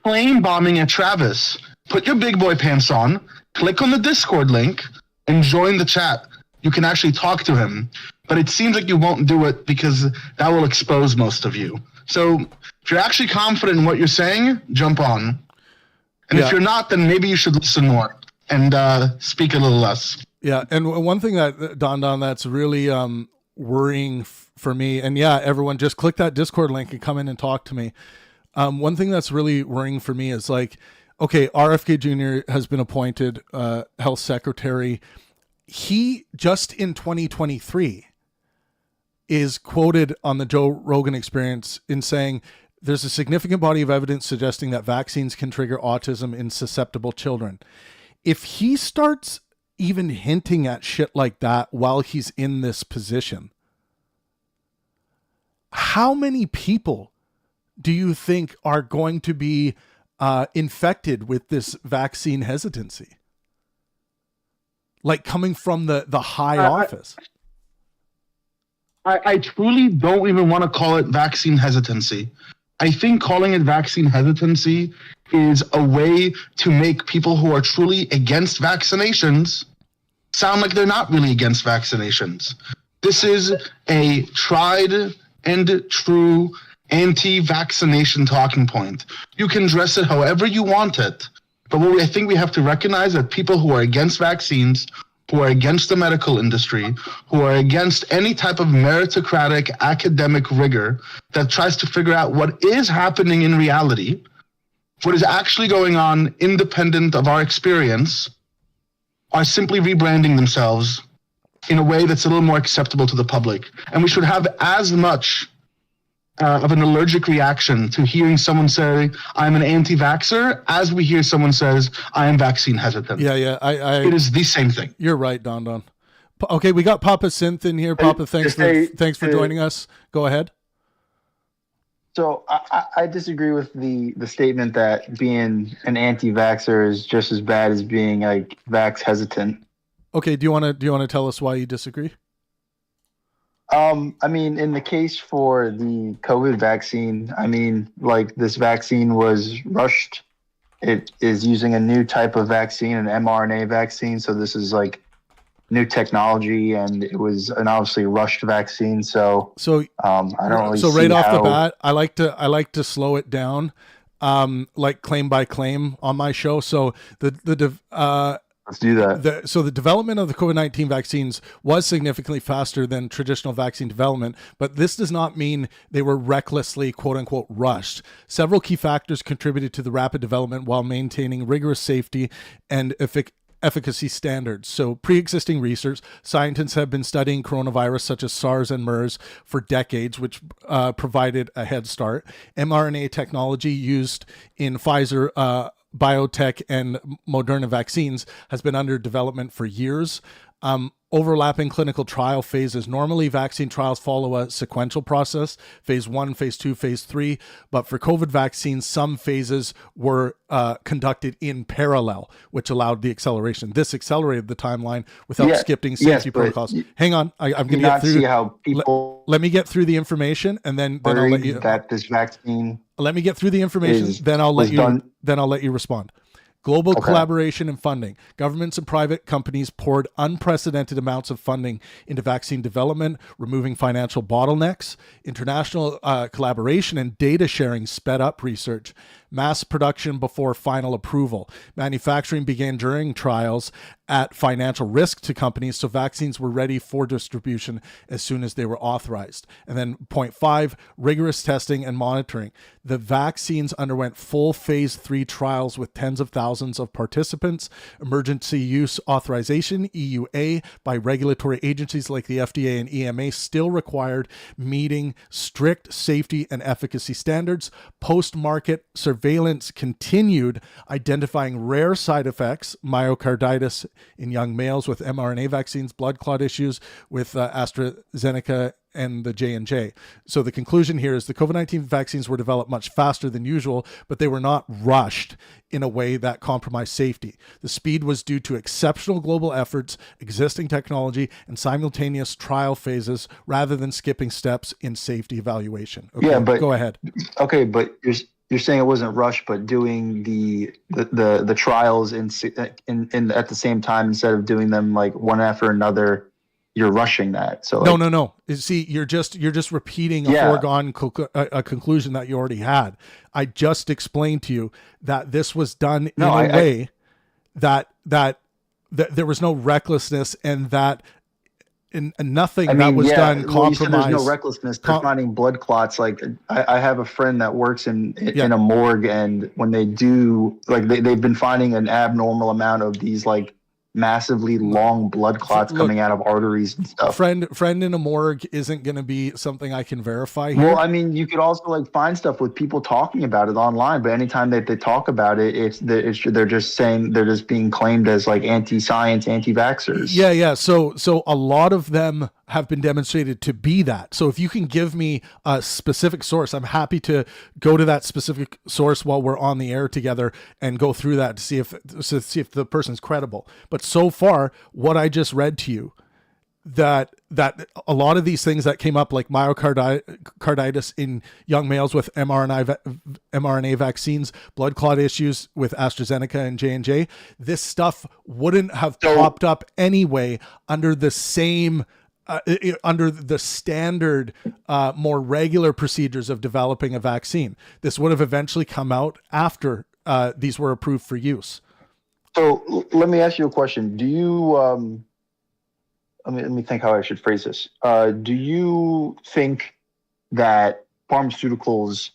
plane bombing at Travis, put your big boy pants on, click on the Discord link, and join the chat. You can actually talk to him. But it seems like you won't do it because that will expose most of you. So if you're actually confident in what you're saying, jump on. And if you're not, then maybe you should listen more and speak a little less. Yeah, and one thing that, Don, that's really worrying for me, and yeah, everyone just click that Discord link and come in and talk to me. One thing that's really worrying for me is like, okay, RFK Jr. has been appointed health secretary. He just in 2023 is quoted on the Joe Rogan Experience in saying there's a significant body of evidence suggesting that vaccines can trigger autism in susceptible children. If he starts even hinting at shit like that while he's in this position, how many people do you think are going to be infected with this vaccine hesitancy? Like coming from the high office. I truly don't even want to call it vaccine hesitancy. I think calling it vaccine hesitancy is a way to make people who are truly against vaccinations sound like they're not really against vaccinations. This is a tried and true anti-vaccination talking point. You can dress it however you want it. But I think we have to recognize that people who are against vaccines, who are against the medical industry, who are against any type of meritocratic academic rigor that tries to figure out what is happening in reality, what is actually going on independent of our experience, are simply rebranding themselves in a way that's a little more acceptable to the public. And we should have as much of an allergic reaction to hearing someone say, I'm an anti-vaxxer, as we hear someone says, I am vaccine hesitant. Yeah. It is the same thing. You're right, Don. Okay, we got Papa Synth in here. Papa, thanks for joining us. Go ahead. So I disagree with the statement that being an anti-vaxxer is just as bad as being like vax hesitant. Okay, do you want to tell us why you disagree? I mean, in the case for the COVID vaccine, I mean, like this vaccine was rushed. It is using a new type of vaccine, an mRNA vaccine. So this is like new technology, and it was an obviously rushed vaccine. So I don't really. So right off the bat, I like to slow it down. like claim by claim on my show. So Let's do that. So the development of the COVID-19 vaccines was significantly faster than traditional vaccine development, but this does not mean they were recklessly, quote unquote, rushed. Several key factors contributed to the rapid development while maintaining rigorous safety and efficacy standards. So pre-existing research, scientists have been studying coronavirus such as SARS and MERS for decades, which provided a head start. mRNA technology used in Pfizer biotech and Moderna vaccines has been under development for years. Overlapping clinical trial phases. Normally, vaccine trials follow a sequential process, phase 1, phase 2, phase 3. But for COVID vaccines, some phases were conducted in parallel, which allowed the acceleration. This accelerated the timeline without skipping safety protocols. Hang on, I'm going to get through. See how people let me get through the information, and then I'll let you. That this vaccine. Let me get through the information, then I'll let you respond. Global collaboration and funding. Governments and private companies poured unprecedented amounts of funding into vaccine development, removing financial bottlenecks. International collaboration and data sharing sped up research. Mass production before final approval. Manufacturing began during trials at financial risk to companies, so vaccines were ready for distribution as soon as they were authorized. And then point 5, rigorous testing and monitoring. The vaccines underwent full phase 3 trials with tens of thousands of participants. Emergency use authorization, EUA, by regulatory agencies like the FDA and EMA still required meeting strict safety and efficacy standards. Post-market surveillance continued, identifying rare side effects, myocarditis in young males with mRNA vaccines, blood clot issues with AstraZeneca and the J&J. So the conclusion here is the COVID-19 vaccines were developed much faster than usual, but they were not rushed in a way that compromised safety. The speed was due to exceptional global efforts, existing technology, and simultaneous trial phases rather than skipping steps in safety evaluation. Okay, yeah, but go ahead. Okay, but you're saying it wasn't rushed, but doing the trials in at the same time instead of doing them like one after another, you're rushing that. So no. See, you're just repeating a foregone a conclusion that you already had. I just explained to you that this was done in a way that there was no recklessness and that nothing that was done compromised. There's no recklessness. They're finding blood clots. Like I have a friend that works in a morgue, and when they do, like they've been finding an abnormal amount of these like massively long blood clots coming out of arteries and stuff. Friend in a morgue isn't going to be something I can verify here. Well, I mean, you could also like find stuff with people talking about it online, but anytime that they talk about it, they're just saying they're just being claimed as like anti-science, anti-vaxxers. Yeah. So a lot of them have been demonstrated to be that. So if you can give me a specific source, I'm happy to go to that specific source while we're on the air together and go through that to see if the person's credible. But so far, what I just read to you, that a lot of these things that came up, like myocarditis in young males with mRNA vaccines, blood clot issues with AstraZeneca and J&J, this stuff wouldn't have popped up anyway under the same under the standard, more regular procedures of developing a vaccine. This would have eventually come out after these were approved for use. So let me ask you a question. Do you, let me think how I should phrase this. Do you think that pharmaceuticals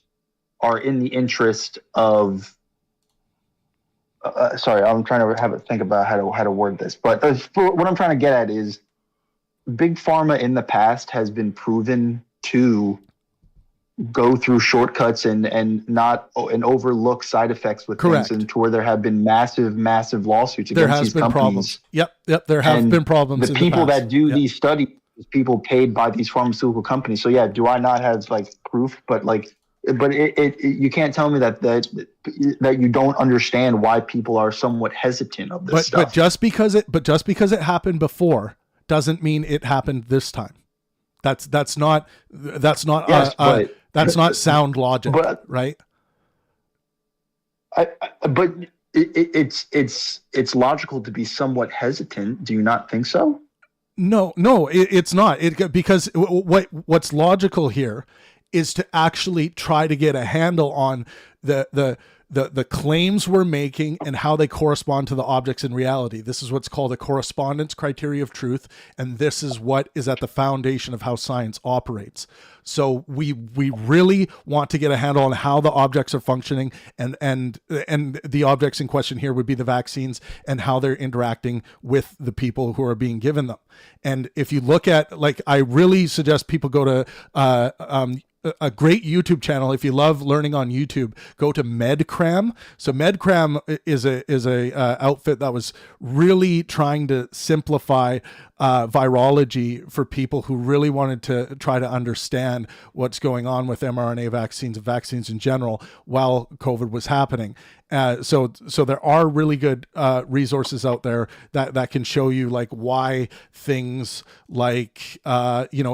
are in the interest of, sorry, I'm trying to think about how to word this, but what I'm trying to get at is big pharma in the past has been proven to go through shortcuts and overlook side effects with Correct. things, and to where there have been massive lawsuits There against has these been companies. problems. Yep. There have been problems. The people that do these studies, is people paid by these pharmaceutical companies. So yeah, do I not have like proof? But you can't tell me that you don't understand why people are somewhat hesitant of this stuff. But just because it happened before doesn't mean it happened this time. That's not sound logic, right? But it's logical to be somewhat hesitant. Do you not think so? No, it's not. Because what's logical here is to actually try to get a handle on the claims we're making and how they correspond to the objects in reality. This is what's called a correspondence criteria of truth, and this is what is at the foundation of how science operates. So we really want to get a handle on how the objects are functioning, and the objects in question here would be the vaccines and how they're interacting with the people who are being given them. And if you look at, like, I really suggest people go to a great YouTube channel. If you love learning on YouTube, go to MedCram. So MedCram is a outfit that was really trying to simplify virology for people who really wanted to try to understand what's going on with mRNA vaccines and vaccines in general while COVID was happening. So there are really good resources out there that can show you, like, why things like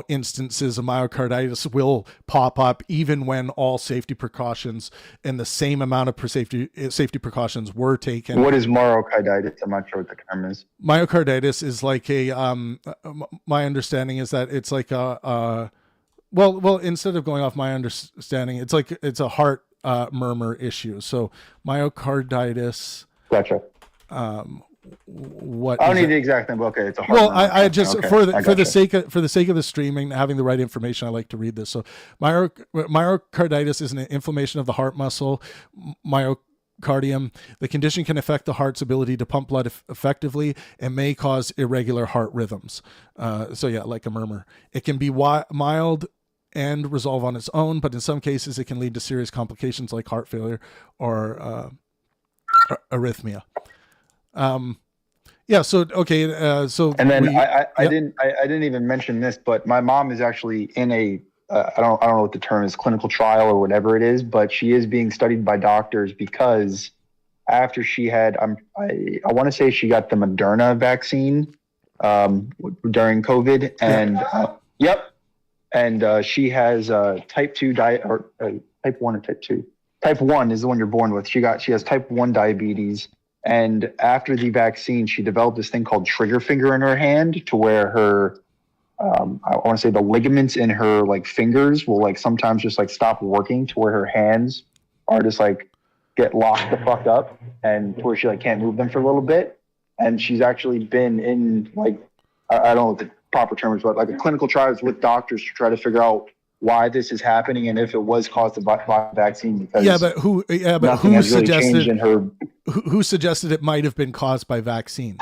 instances of myocarditis will pop up even when all safety precautions and the same amount of safety precautions were taken. What is myocarditis? I'm not sure what the term is. Myocarditis is like my understanding is that it's like well, instead of going off my understanding, it's a heart murmur issue. So myocarditis. Gotcha. What I don't need the exact thing, but okay, it's a heart. Well, murmur. I just okay. for the sake of the streaming, having the right information, I like to read this. So myocarditis is an inflammation of the heart muscle, myocardium. The condition can affect the heart's ability to pump blood effectively and may cause irregular heart rhythms. So yeah, like a murmur. It can be mild and resolve on its own, but in some cases it can lead to serious complications like heart failure or arrhythmia. Yeah. So okay. So and then I didn't even mention this, but my mom is actually in a I don't know what the term is, clinical trial or whatever it is, but she is being studied by doctors because after she had I want to say she got the Moderna vaccine during COVID, and yep. And she has type 2 type 1 or type 2. Type 1 is the one you're born with. She has type 1 diabetes. And after the vaccine, she developed this thing called trigger finger in her hand, to where her, I want to say the ligaments in her like fingers will like sometimes just like stop working, to where her hands are just like get locked the fuck up, and to where she like can't move them for a little bit. And she's actually been in like, I don't know what the proper terms, but like a clinical trials with doctors to try to figure out why this is happening and if it was caused by vaccine. Because who suggested it might have been caused by vaccine?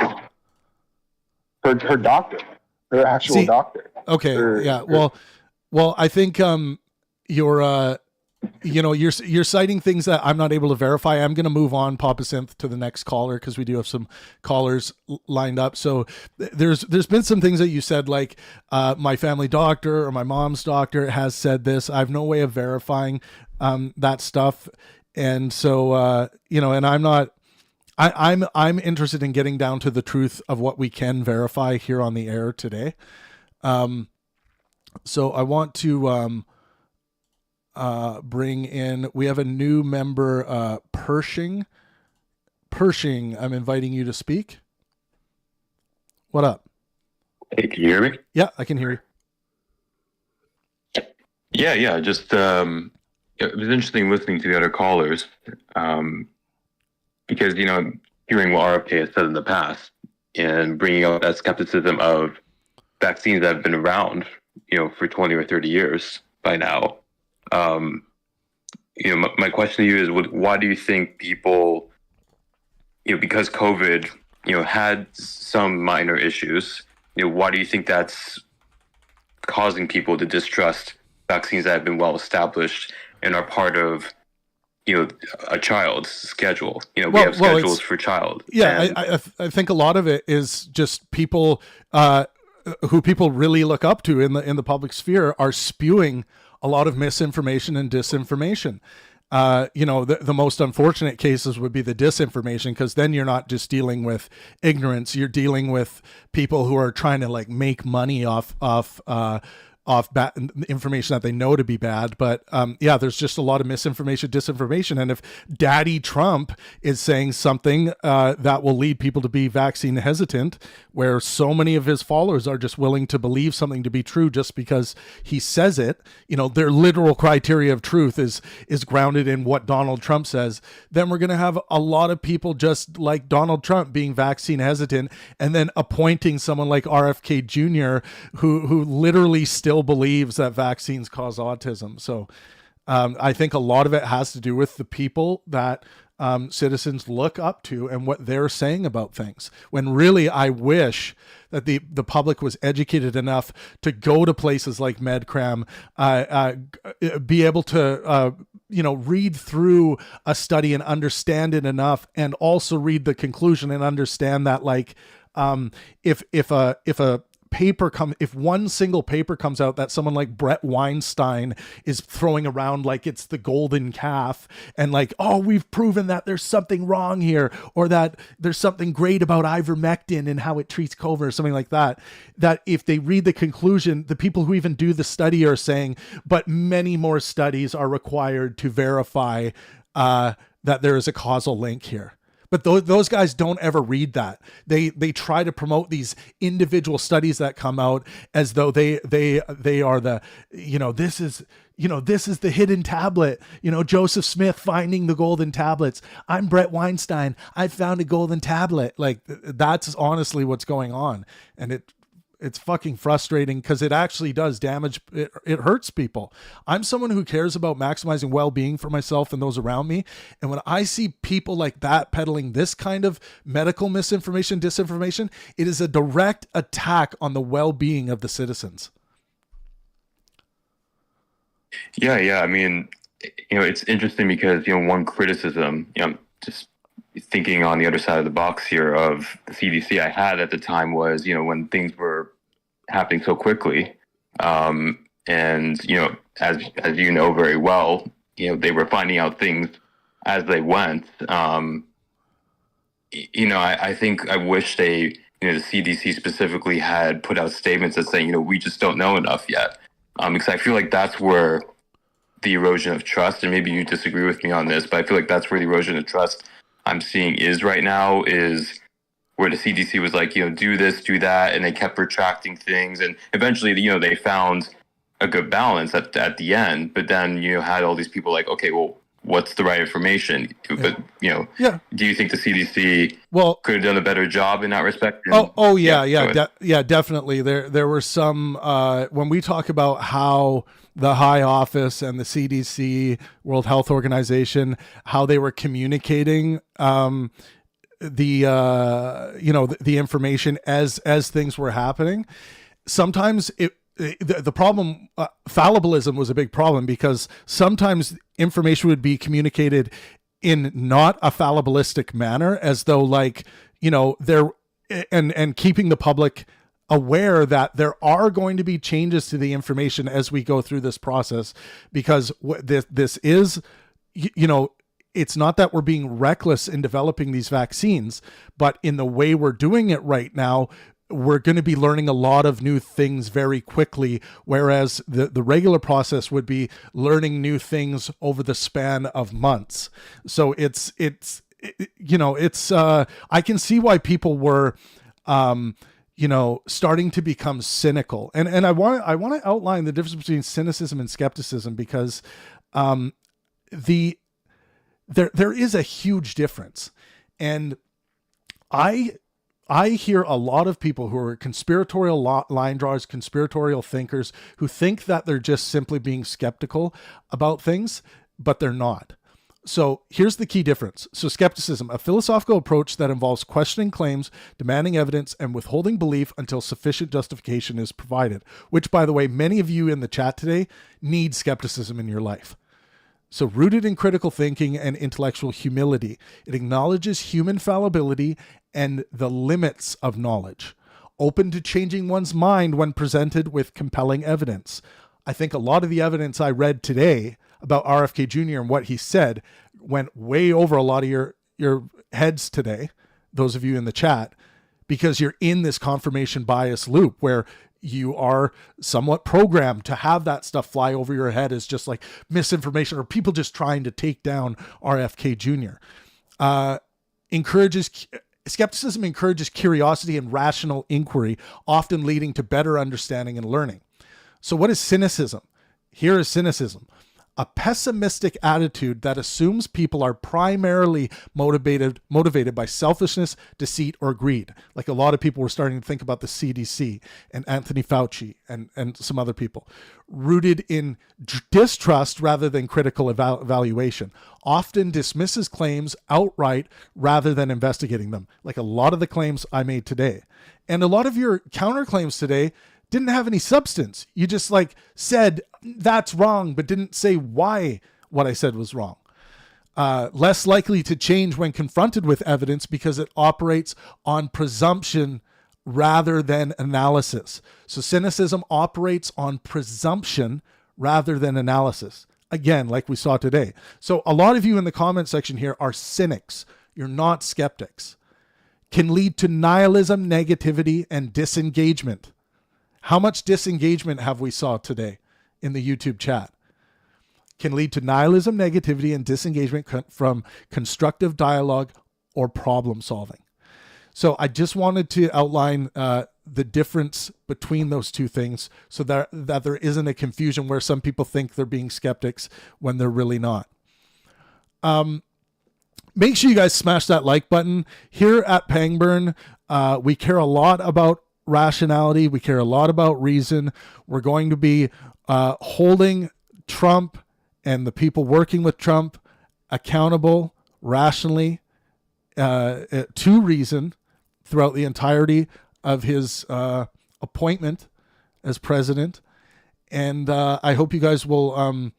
Her doctor, her actual doctor. Okay. Well, I think you're citing things that I'm not able to verify. I'm going to move on, Papa Synth, to the next caller, because we do have some callers lined up. So there's been some things that you said, like my family doctor or my mom's doctor has said this. I have no way of verifying that stuff, and so and I'm interested in getting down to the truth of what we can verify here on the air today. So I want to bring in, we have a new member, Pershing, I'm inviting you to speak. What up? Hey, can you hear me? Yeah, I can hear you. Yeah. Just, it was interesting listening to the other callers, because, hearing what RFK has said in the past and bringing out that skepticism of vaccines that have been around, for 20 or 30 years by now. My question to you is, why do you think people, because COVID, had some minor issues, why do you think that's causing people to distrust vaccines that have been well established and are part of, a child's schedule? We have schedules for child. Yeah, I think a lot of it is just people who people really look up to in the public sphere are spewing a lot of misinformation and disinformation. The most unfortunate cases would be the disinformation, because then you're not just dealing with ignorance, you're dealing with people who are trying to like make money off off information that they know to be bad. But yeah, there's just a lot of misinformation, disinformation. And if Daddy Trump is saying something that will lead people to be vaccine hesitant, where so many of his followers are just willing to believe something to be true just because he says it, you know, their literal criteria of truth is grounded in what Donald Trump says, then we're going to have a lot of people just like Donald Trump being vaccine hesitant, and then appointing someone like RFK Jr. who literally still believes that vaccines cause autism. So I think a lot of it has to do with the people that citizens look up to and what they're saying about things, when really I wish that the public was educated enough to go to places like MedCram, be able to read through a study and understand it enough, and also read the conclusion and understand that, like, if one single paper comes out that someone like Brett Weinstein is throwing around like it's the golden calf, and like, oh, we've proven that there's something wrong here, or that there's something great about ivermectin and how it treats COVID or something like that, that if they read the conclusion, the people who even do the study are saying, but many more studies are required to verify that there is a causal link here. But those guys don't ever read that. They try to promote these individual studies that come out as though they are the, this is the hidden tablet, Joseph Smith finding the golden tablets. I'm Brett Weinstein. I found a golden tablet. Like, that's honestly what's going on. And it's fucking frustrating, because it actually does damage. It hurts people. I'm someone who cares about maximizing well-being for myself and those around me. And when I see people like that peddling this kind of medical misinformation, disinformation, it is a direct attack on the well-being of the citizens. Yeah. I mean, it's interesting because, one criticism, just thinking on the other side of the box here of the CDC I had at the time was, when things were happening so quickly, and, as you know very well, they were finding out things as they went. I think I wish the CDC specifically had put out statements that say, we just don't know enough yet. Because I feel like that's where the erosion of trust, and maybe you disagree with me on this, but I feel like that's where the erosion of trust I'm seeing is right now, is where the CDC was like, do this, do that, and they kept retracting things, and eventually, they found a good balance at the end. But then had all these people like, okay, well, what's the right information? But do you think the CDC could have done a better job in that respect? Definitely. There were some when we talk about how the high office and the CDC, World Health Organization, how they were communicating the information as things were happening. Sometimes the problem, fallibilism was a big problem, because sometimes information would be communicated in not a fallibilistic manner, as though and keeping the public aware that there are going to be changes to the information as we go through this process, because this is, it's not that we're being reckless in developing these vaccines, but in the way we're doing it right now, we're going to be learning a lot of new things very quickly, whereas the regular process would be learning new things over the span of months. So it's I can see why people were starting to become cynical. And I want to outline the difference between cynicism and skepticism, because there is a huge difference. And I hear a lot of people who are conspiratorial line drawers, conspiratorial thinkers, who think that they're just simply being skeptical about things, but they're not. So here's the key difference. So skepticism, a philosophical approach that involves questioning claims, demanding evidence, and withholding belief until sufficient justification is provided, which, by the way, many of you in the chat today need skepticism in your life. So rooted in critical thinking and intellectual humility, it acknowledges human fallibility and the limits of knowledge, open to changing one's mind when presented with compelling evidence. I think a lot of the evidence I read today about RFK Jr. and what he said went way over a lot of your heads today, those of you in the chat, because you're in this confirmation bias loop where you are somewhat programmed to have that stuff fly over your head as just like misinformation or people just trying to take down RFK Jr. Skepticism encourages curiosity and rational inquiry, often leading to better understanding and learning. So what is cynicism? Here is cynicism. A pessimistic attitude that assumes people are primarily motivated by selfishness, deceit, or greed. Like a lot of people were starting to think about the CDC and Anthony Fauci and some other people. Rooted in distrust rather than critical evaluation. Often dismisses claims outright rather than investigating them. Like a lot of the claims I made today. And a lot of your counterclaims today didn't have any substance. You just like said that's wrong, but didn't say why what I said was wrong. Less likely to change when confronted with evidence because it operates on presumption rather than analysis. So cynicism operates on presumption rather than analysis. Again, like we saw today. So a lot of you in the comment section here are cynics. You're not skeptics. Can lead to nihilism, negativity, and disengagement. How much disengagement have we saw today in the YouTube chat? Can lead to nihilism, negativity, and disengagement from constructive dialogue or problem solving. So I just wanted to outline the difference between those two things so that there isn't a confusion where some people think they're being skeptics when they're really not. Make sure you guys smash that like button. Here at Pangburn, we care a lot about rationality. We care a lot about reason. We're going to be holding Trump and the people working with Trump accountable rationally to reason throughout the entirety of his appointment as president. And I hope you guys will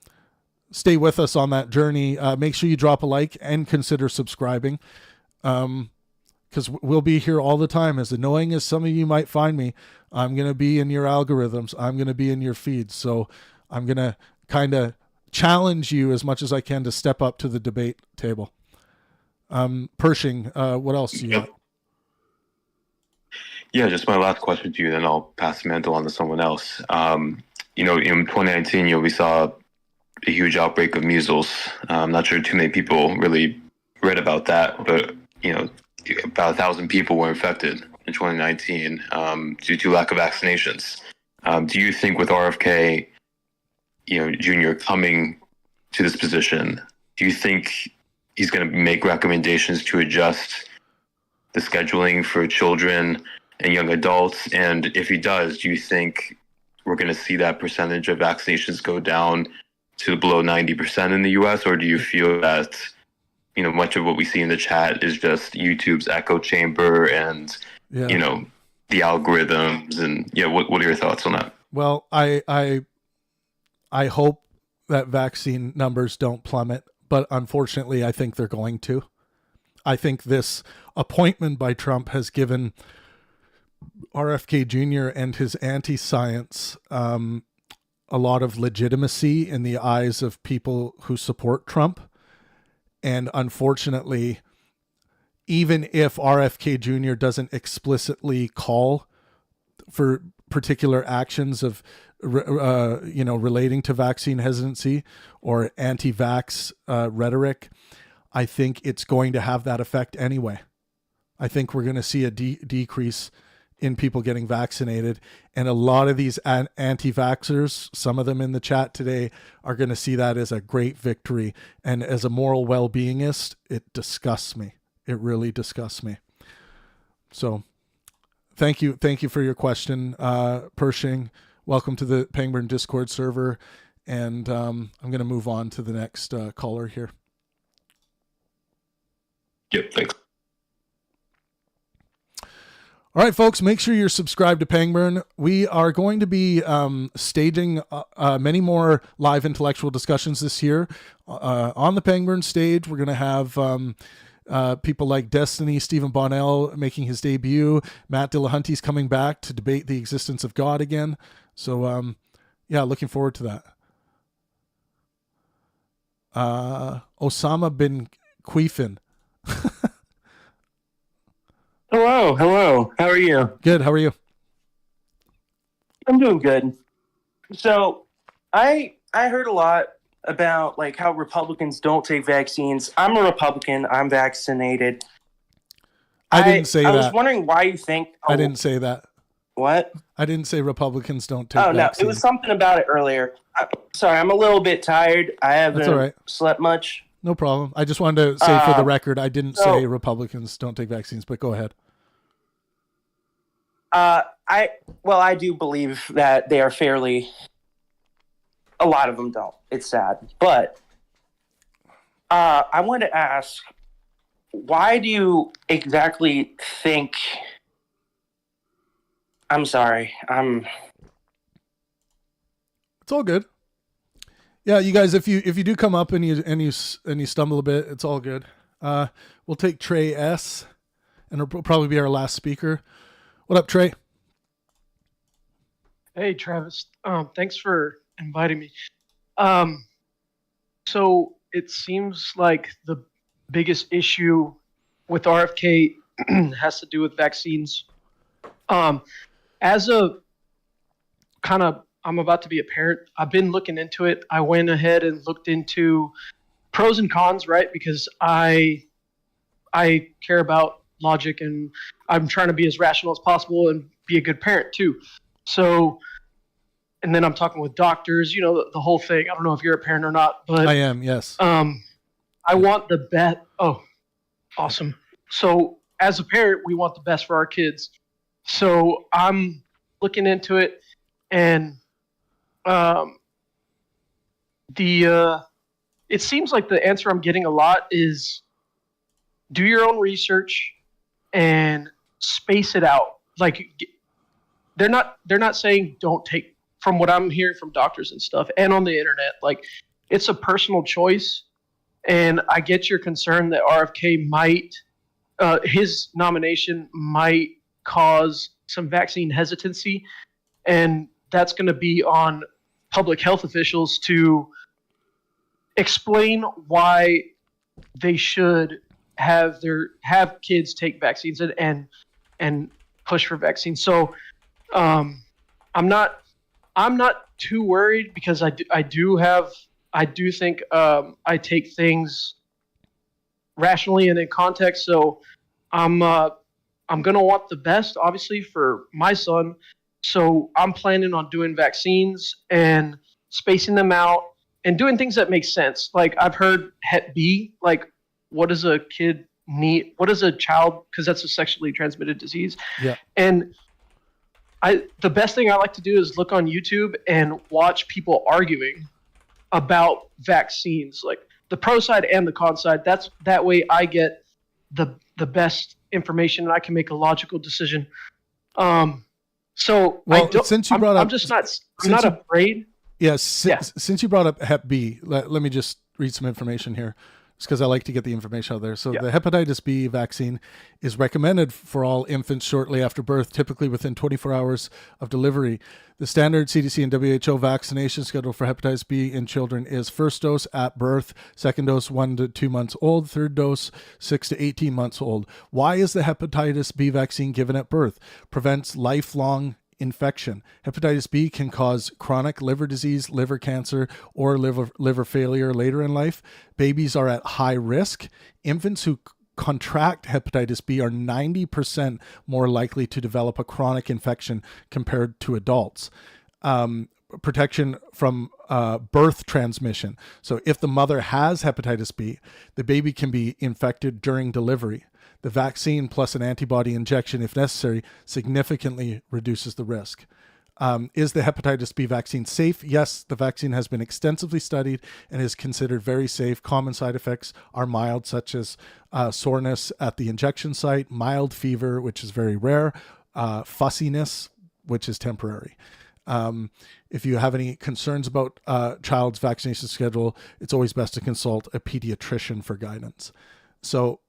stay with us on that journey. Make sure you drop a like and consider subscribing. Because we'll be here all the time. As annoying as some of you might find me, I'm going to be in your algorithms. I'm going to be in your feeds. So I'm going to kind of challenge you as much as I can to step up to the debate table. Pershing, what else do you got? Yeah, just my last question to you, then I'll pass the mantle on to someone else. In 2019, we saw a huge outbreak of measles. I'm not sure too many people really read about that, but, about 1,000 people were infected in 2019 due to lack of vaccinations. Do you think with RFK, Jr. coming to this position, do you think he's going to make recommendations to adjust the scheduling for children and young adults? And if he does, do you think we're going to see that percentage of vaccinations go down to below 90% in the U.S., or do you feel that much of what we see in the chat is just YouTube's echo chamber and, the algorithms and what are your thoughts on that? Well, I hope that vaccine numbers don't plummet, but unfortunately I think they're going to. I think this appointment by Trump has given RFK Jr. and his anti-science a lot of legitimacy in the eyes of people who support Trump. And unfortunately, even if RFK Jr. doesn't explicitly call for particular actions of, relating to vaccine hesitancy or anti-vax rhetoric, I think it's going to have that effect anyway. I think we're going to see a decrease in people getting vaccinated. And a lot of these anti-vaxxers, some of them in the chat today, are going to see that as a great victory. And as a moral well-beingist, it disgusts me. It really disgusts me. So thank you for your question, Pershing. Welcome to the Pangburn Discord server. And I'm going to move on to the next caller here. Yep, thanks. All right, folks, make sure you're subscribed to Pangburn. We are going to be staging many more live intellectual discussions this year. On the Pangburn stage, we're going to have people like Destiny, Stephen Bonnell making his debut. Matt Dillahunty's coming back to debate the existence of God again. So, looking forward to that. Osama bin Queefin. Hello. How are you? Good. How are you? I'm doing good. So, I heard a lot about like how Republicans don't take vaccines. I'm a Republican. I'm vaccinated. I didn't say I that. was wondering why you think. I didn't say that. What? I didn't say Republicans don't take Oh no, vaccines. it was something about it earlier. Sorry, I'm a little bit tired. I haven't all right. slept much. No problem. I just wanted to say for the record, I didn't say Republicans don't take vaccines, but go ahead. I do believe that they are fairly. A lot of them don't. It's sad, but I want to ask, why do you exactly think? I'm sorry. It's all good. Yeah, you guys, if you do come up and you stumble a bit, it's all good. We'll take Trey S, and it'll probably be our last speaker. What up, Trey? Hey, Travis. Thanks for inviting me. So it seems like the biggest issue with RFK has to do with vaccines. As a kind of, I'm about to be a parent. I've been looking into it. I went ahead and looked into pros and cons, right? Because I care about logic, and I'm trying to be as rational as possible and be a good parent too. So, and then I'm talking with doctors, the whole thing. I don't know if you're a parent or not, but I am, yes. I want the best. Oh, awesome. So as a parent, we want the best for our kids. So I'm looking into it, and it seems like the answer I'm getting a lot is do your own research and space it out. Like they're not saying don't take, from what I'm hearing from doctors and stuff and on the internet, like it's a personal choice. And I get your concern that RFK might, his nomination might cause some vaccine hesitancy. And that's going to be on public health officials to explain why they should have kids take vaccines and push for vaccines. So I'm not too worried because I do think I take things rationally and in context. So I'm gonna want the best, obviously, for my son. So I'm planning on doing vaccines and spacing them out and doing things that make sense. Like I've heard Hep B, like what does a kid need? What does a child, because that's a sexually transmitted disease. Yeah. And the best thing I like to do is look on YouTube and watch people arguing about vaccines, like the pro side and the con side. That way I get the best information and I can make a logical decision. So since you brought up, I'm not afraid. Yes. Since you brought up Hep B, let me just read some information here. It's because I like to get the information out there. So the hepatitis B vaccine is recommended for all infants shortly after birth, typically within 24 hours of delivery. The standard CDC and WHO vaccination schedule for hepatitis B in children is first dose at birth, second dose 1 to 2 months old, third dose 6 to 18 months old. Why is the hepatitis B vaccine given at birth? Prevents lifelong infection. Hepatitis B can cause chronic liver disease, liver cancer, or liver failure later in life. Babies are at high risk. Infants who contract hepatitis B are 90% more likely to develop a chronic infection compared to adults. Protection from birth transmission. So if the mother has hepatitis B, the baby can be infected during delivery. The vaccine plus an antibody injection, if necessary, significantly reduces the risk. Is the hepatitis B vaccine safe? Yes, the vaccine has been extensively studied and is considered very safe. Common side effects are mild, such as soreness at the injection site, mild fever, which is very rare, fussiness, which is temporary. If you have any concerns about child's vaccination schedule, it's always best to consult a pediatrician for guidance. So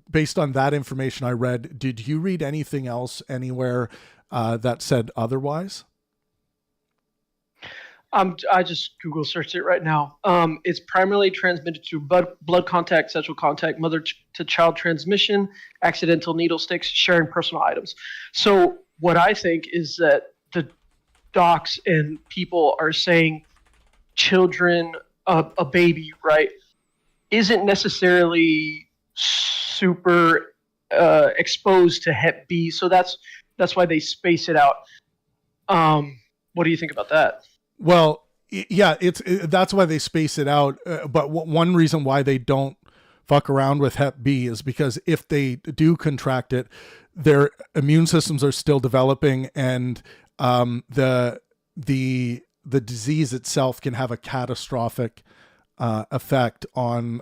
based on that information I read, did you read anything else anywhere that said otherwise? I just Google searched it right now. It's primarily transmitted through blood contact, sexual contact, mother to child transmission, accidental needle sticks, sharing personal items. So what I think is that docs and people are saying children, a baby, right, isn't necessarily super exposed to Hep B, so that's why they space it out. What do you think about that? Well, yeah, that's why they space it out. But one reason why they don't fuck around with Hep B is because if they do contract it, their immune systems are still developing, and the disease itself can have a catastrophic effect on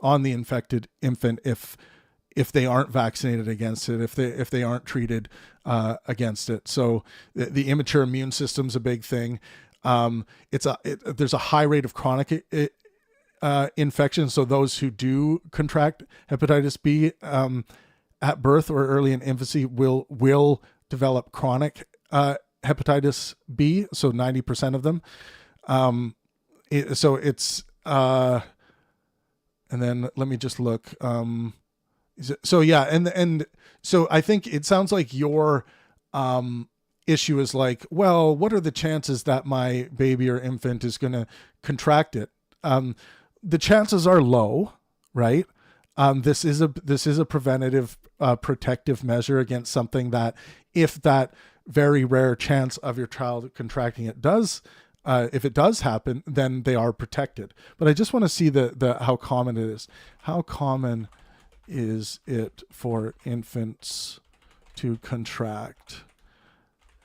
the infected infant if they aren't vaccinated against it, if they aren't treated against it. So the immature immune system's a big thing. There's a high rate of chronic infection. So those who do contract hepatitis B at birth or early in infancy will develop chronic hepatitis B. So 90% of them. And then let me just look. So yeah, and so I think it sounds like your issue is like, well, what are the chances that my baby or infant is going to contract it? The chances are low, right? This is a preventative, protective measure against something that, if that very rare chance of your child contracting it does, if it does happen, then they are protected. But I just want to see the how common it is. How common is it for infants to contract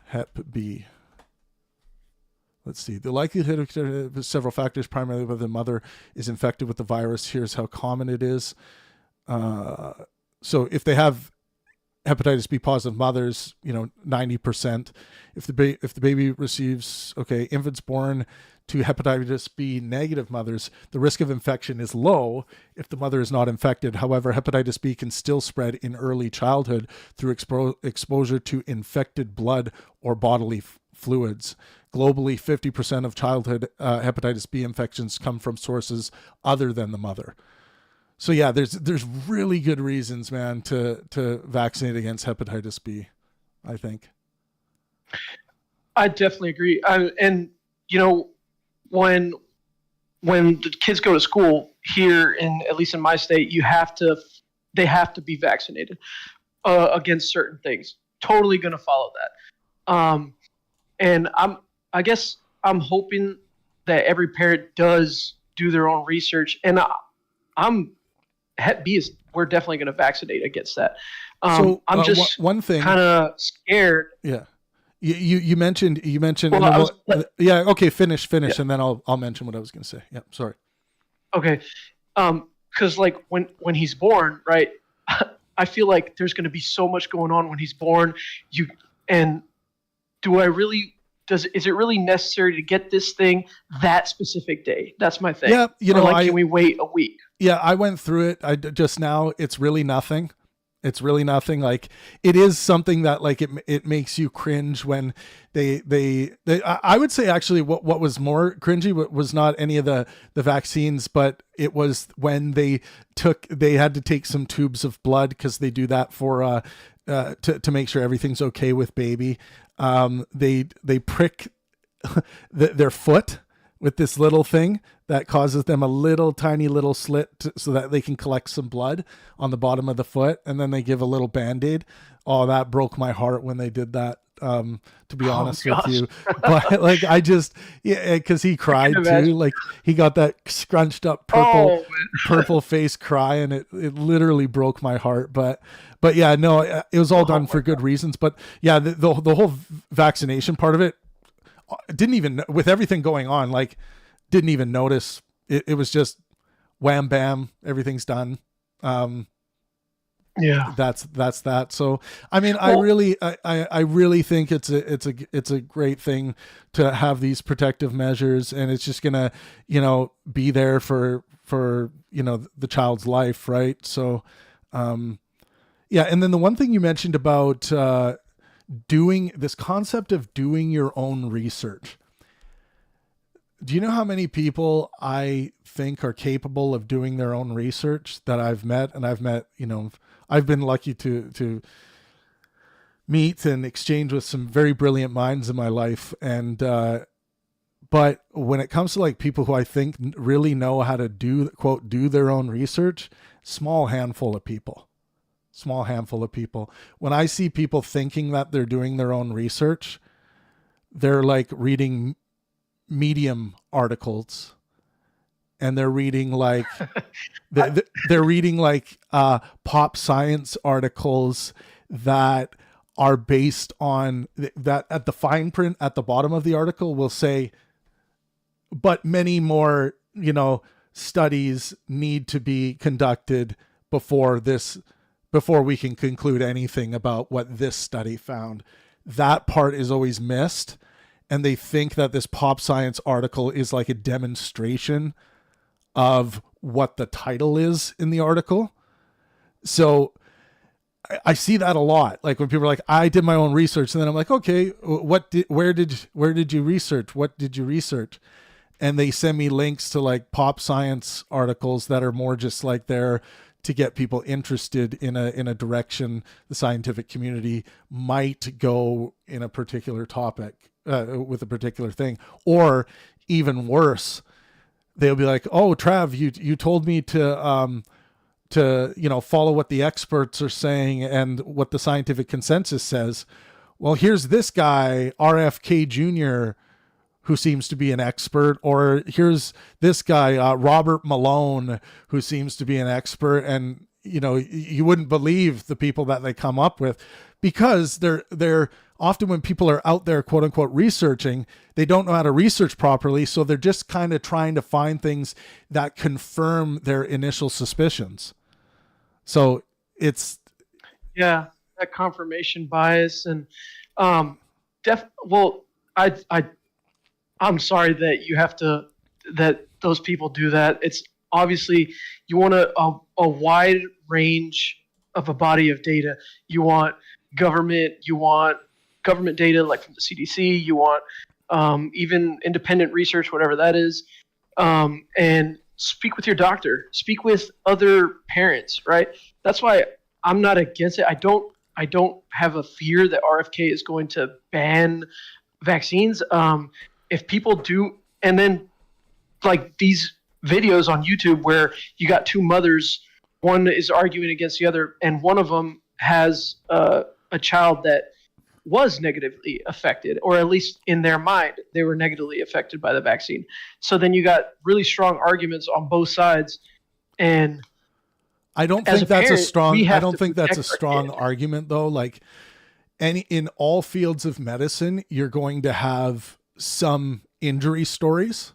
Hep B? Let's see. The likelihood of several factors, primarily whether the mother is infected with the virus. Here's how common it is. So if they have hepatitis B positive mothers, 90%. If the baby receives, infants born to hepatitis B negative mothers, the risk of infection is low if the mother is not infected. However, hepatitis B can still spread in early childhood through exposure to infected blood or bodily fluids. Globally, 50% of childhood hepatitis B infections come from sources other than the mother. So yeah, there's really good reasons, man, to vaccinate against hepatitis B, I think. I definitely agree. And when the kids go to school here, at least in my state, they have to be vaccinated against certain things. Totally going to follow that. And I guess I'm hoping that every parent does do their own research, and Hep B we're definitely going to vaccinate against that. I'm just one thing kind of scared. Yeah. You mentioned. Well, yeah. Okay. Finish, yeah. and then I'll mention what I was going to say. Yeah. Sorry. Okay. Because like when he's born, right? I feel like there's going to be so much going on when he's born. Is it really necessary to get this thing that specific day? That's my thing. Yeah. Can we wait a week? Yeah. I went through it. Just now. It's really nothing. It's really nothing. Like, it is something that, like, it makes you cringe when they I would say actually what was more cringy was not any of the vaccines, but it was when they had to take some tubes of blood, because they do that for to make sure everything's okay with baby. They prick their foot with this little thing that causes them a little tiny little slit so that they can collect some blood on the bottom of the foot, and then they give a little Band-Aid. Oh, that broke my heart when they did that, to be honest with you. But like, because he cried too. Like, he got that scrunched up purple face cry, and it literally broke my heart. But yeah, no, it was all done for good reasons. But yeah, the whole vaccination part of it, didn't even, with everything going on, like, didn't even notice. It was just wham bam, everything's done. Yeah, that's that. So I mean, I really think it's a great thing to have these protective measures, and it's just gonna be there for the child's life, right? So yeah. And then the one thing you mentioned about doing this concept of doing your own research. Do you know how many people I think are capable of doing their own research that I've met? And I've met, I've been lucky to meet and exchange with some very brilliant minds in my life. And, but when it comes to like people who I think really know how to do, quote, do their own research, small handful of people. When I see people thinking that they're doing their own research, they're like reading Medium articles, and they're reading like they're reading like pop science articles that are based on that. At the fine print at the bottom of the article will say, but many more, studies need to be conducted before we can conclude anything about what this study found. That part is always missed. And they think that this pop science article is like a demonstration of what the title is in the article. So I see that a lot. Like when people are like, I did my own research, and then I'm like, okay, where did you research? What did you research? And they send me links to like pop science articles that are more just like there to get people interested in a direction the scientific community might go in a particular topic. With a particular thing. Or even worse, they'll be like, oh, Trav, you told me to follow what the experts are saying and what the scientific consensus says. Well, here's this guy, RFK Jr., who seems to be an expert, or here's this guy, Robert Malone, who seems to be an expert. And, you wouldn't believe the people that they come up with, because they're often, when people are out there, quote unquote, researching, they don't know how to research properly. So they're just kind of trying to find things that confirm their initial suspicions. So it's, that confirmation bias. And, I'm sorry that you have to, that those people do that. It's obviously you want a wide range of a body of data. You want government data like from the CDC. You want even independent research, whatever that is. And speak with your doctor. Speak with other parents, right? That's why I'm not against it. I don't have a fear that RFK is going to ban vaccines. If people do, and then like these videos on YouTube where you got two mothers, one is arguing against the other, and one of them has a child that was negatively affected, or at least in their mind, they were negatively affected by the vaccine. So then you got really strong arguments on both sides. And I don't think that's a strong argument though. Like in all fields of medicine, you're going to have some injury stories,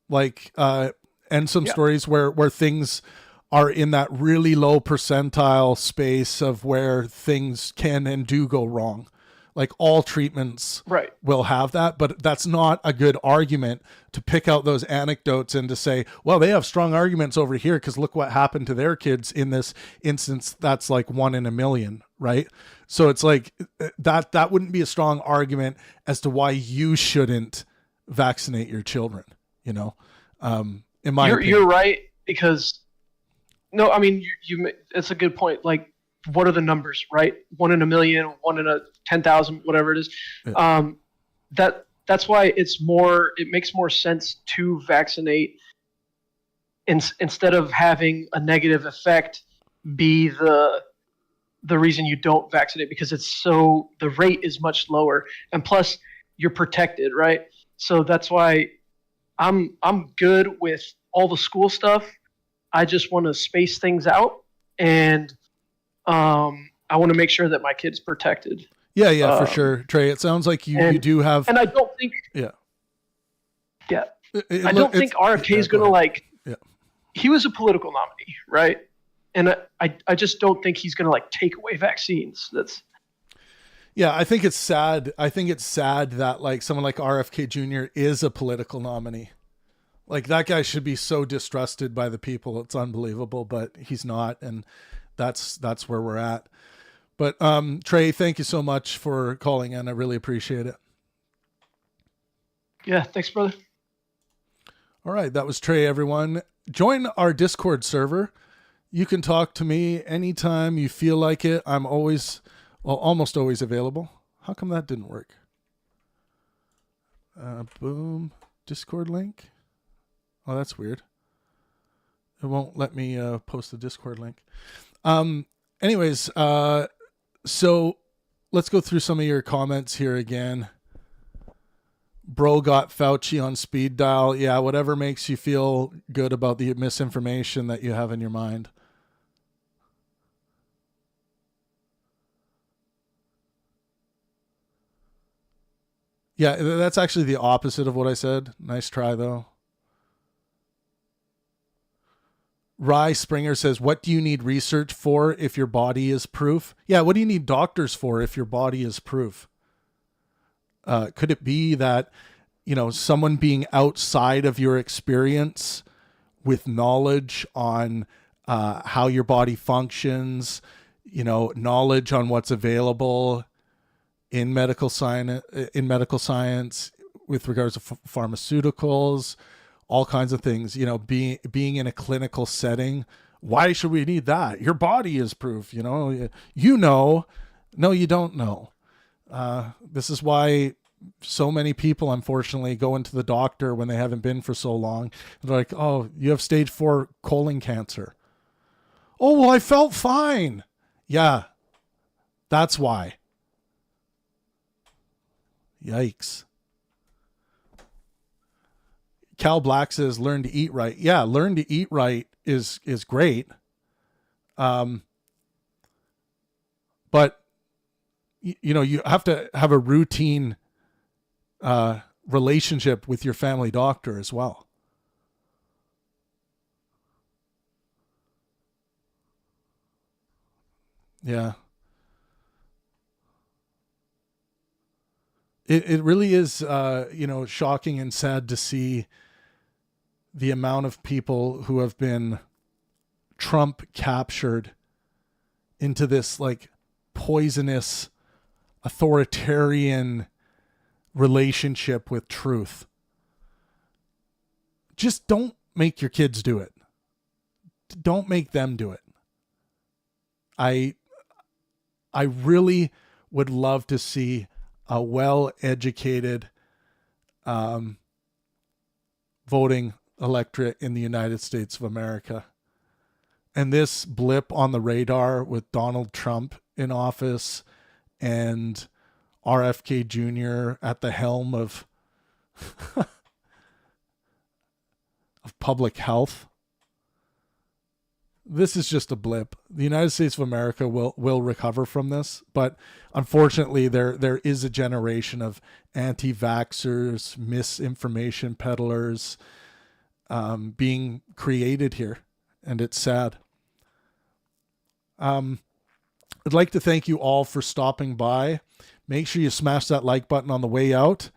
like, and some stories where things are in that really low percentile space of where things can and do go wrong. Like all treatments will have that, but that's not a good argument to pick out those anecdotes and to say, well, they have strong arguments over here because look what happened to their kids in this instance. That's like 1 in a million, right? So it's like that wouldn't be a strong argument as to why you shouldn't vaccinate your children, in my opinion. You're right, because no, I mean, you it's a good point. Like, what are the numbers, right? 1 in a million, 1 in a 10,000, whatever it is. Yeah. That's why it makes more sense to vaccinate instead of having a negative effect be the reason you don't vaccinate, because the rate is much lower, and plus you're protected, right? So that's why I'm good with all the school stuff. I just want to space things out, and I want to make sure that my kid's protected. Yeah, for sure, Trey. It sounds like you do have, and I don't think, I don't think RFK is going to he was a political nominee, right? And I just don't think he's going to take away vaccines. I think it's sad. I think it's sad that someone like RFK Jr. is a political nominee. Like, that guy should be so distrusted by the people. It's unbelievable, but he's not. And that's where we're at. But Trey, thank you so much for calling in. I really appreciate it. Yeah, thanks, brother. All right, that was Trey, everyone. Join our Discord server. You can talk to me anytime you feel like it. I'm always Well, almost always available. How come that didn't work? Boom. Discord link. Oh, that's weird. It won't let me post the Discord link. Anyways, so let's go through some of your comments here again. Bro got Fauci on speed dial. Yeah, whatever makes you feel good about the misinformation that you have in your mind. Yeah, that's actually the opposite of what I said. Nice try, though. Rye Springer says, what do you need research for if your body is proof? Yeah, what do you need doctors for if your body is proof? Could it be that, someone being outside of your experience with knowledge on how your body functions, knowledge on what's available in medical science with regards to pharmaceuticals, all kinds of things, being in a clinical setting. Why should we need that? Your body is proof, no, you don't know. This is why so many people, unfortunately, go into the doctor when they haven't been for so long. They're like, oh, you have stage 4 colon cancer. Oh, well, I felt fine. Yeah, that's why. Yikes. Cal Black says, learn to eat right. Yeah, learn to eat right is great. But, you have to have a routine relationship with your family doctor as well. Yeah. It really is, shocking and sad to see the amount of people who have been Trump captured into this like poisonous authoritarian relationship with truth. Just don't make your kids do it. Don't make them do it. I really would love to see a well-educated voting electorate in the United States of America. And this blip on the radar with Donald Trump in office and RFK Jr. at the helm of public health. This is just a blip. The United States of America will recover from this, but unfortunately there is a generation of anti-vaxxers, misinformation peddlers being created here, and it's sad. I'd like to thank you all for stopping by. Make sure you smash that like button on the way out.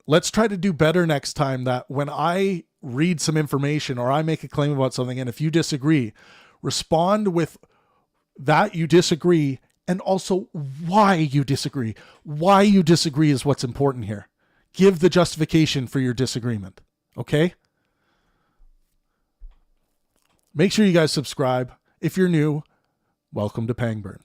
Let's try to do better next time, that when I read some information or I make a claim about something, and if you disagree, respond with that you disagree and also why you disagree. Why you disagree is what's important here. Give the justification for your disagreement. Okay? Make sure you guys subscribe. If you're new, welcome to Pangburn.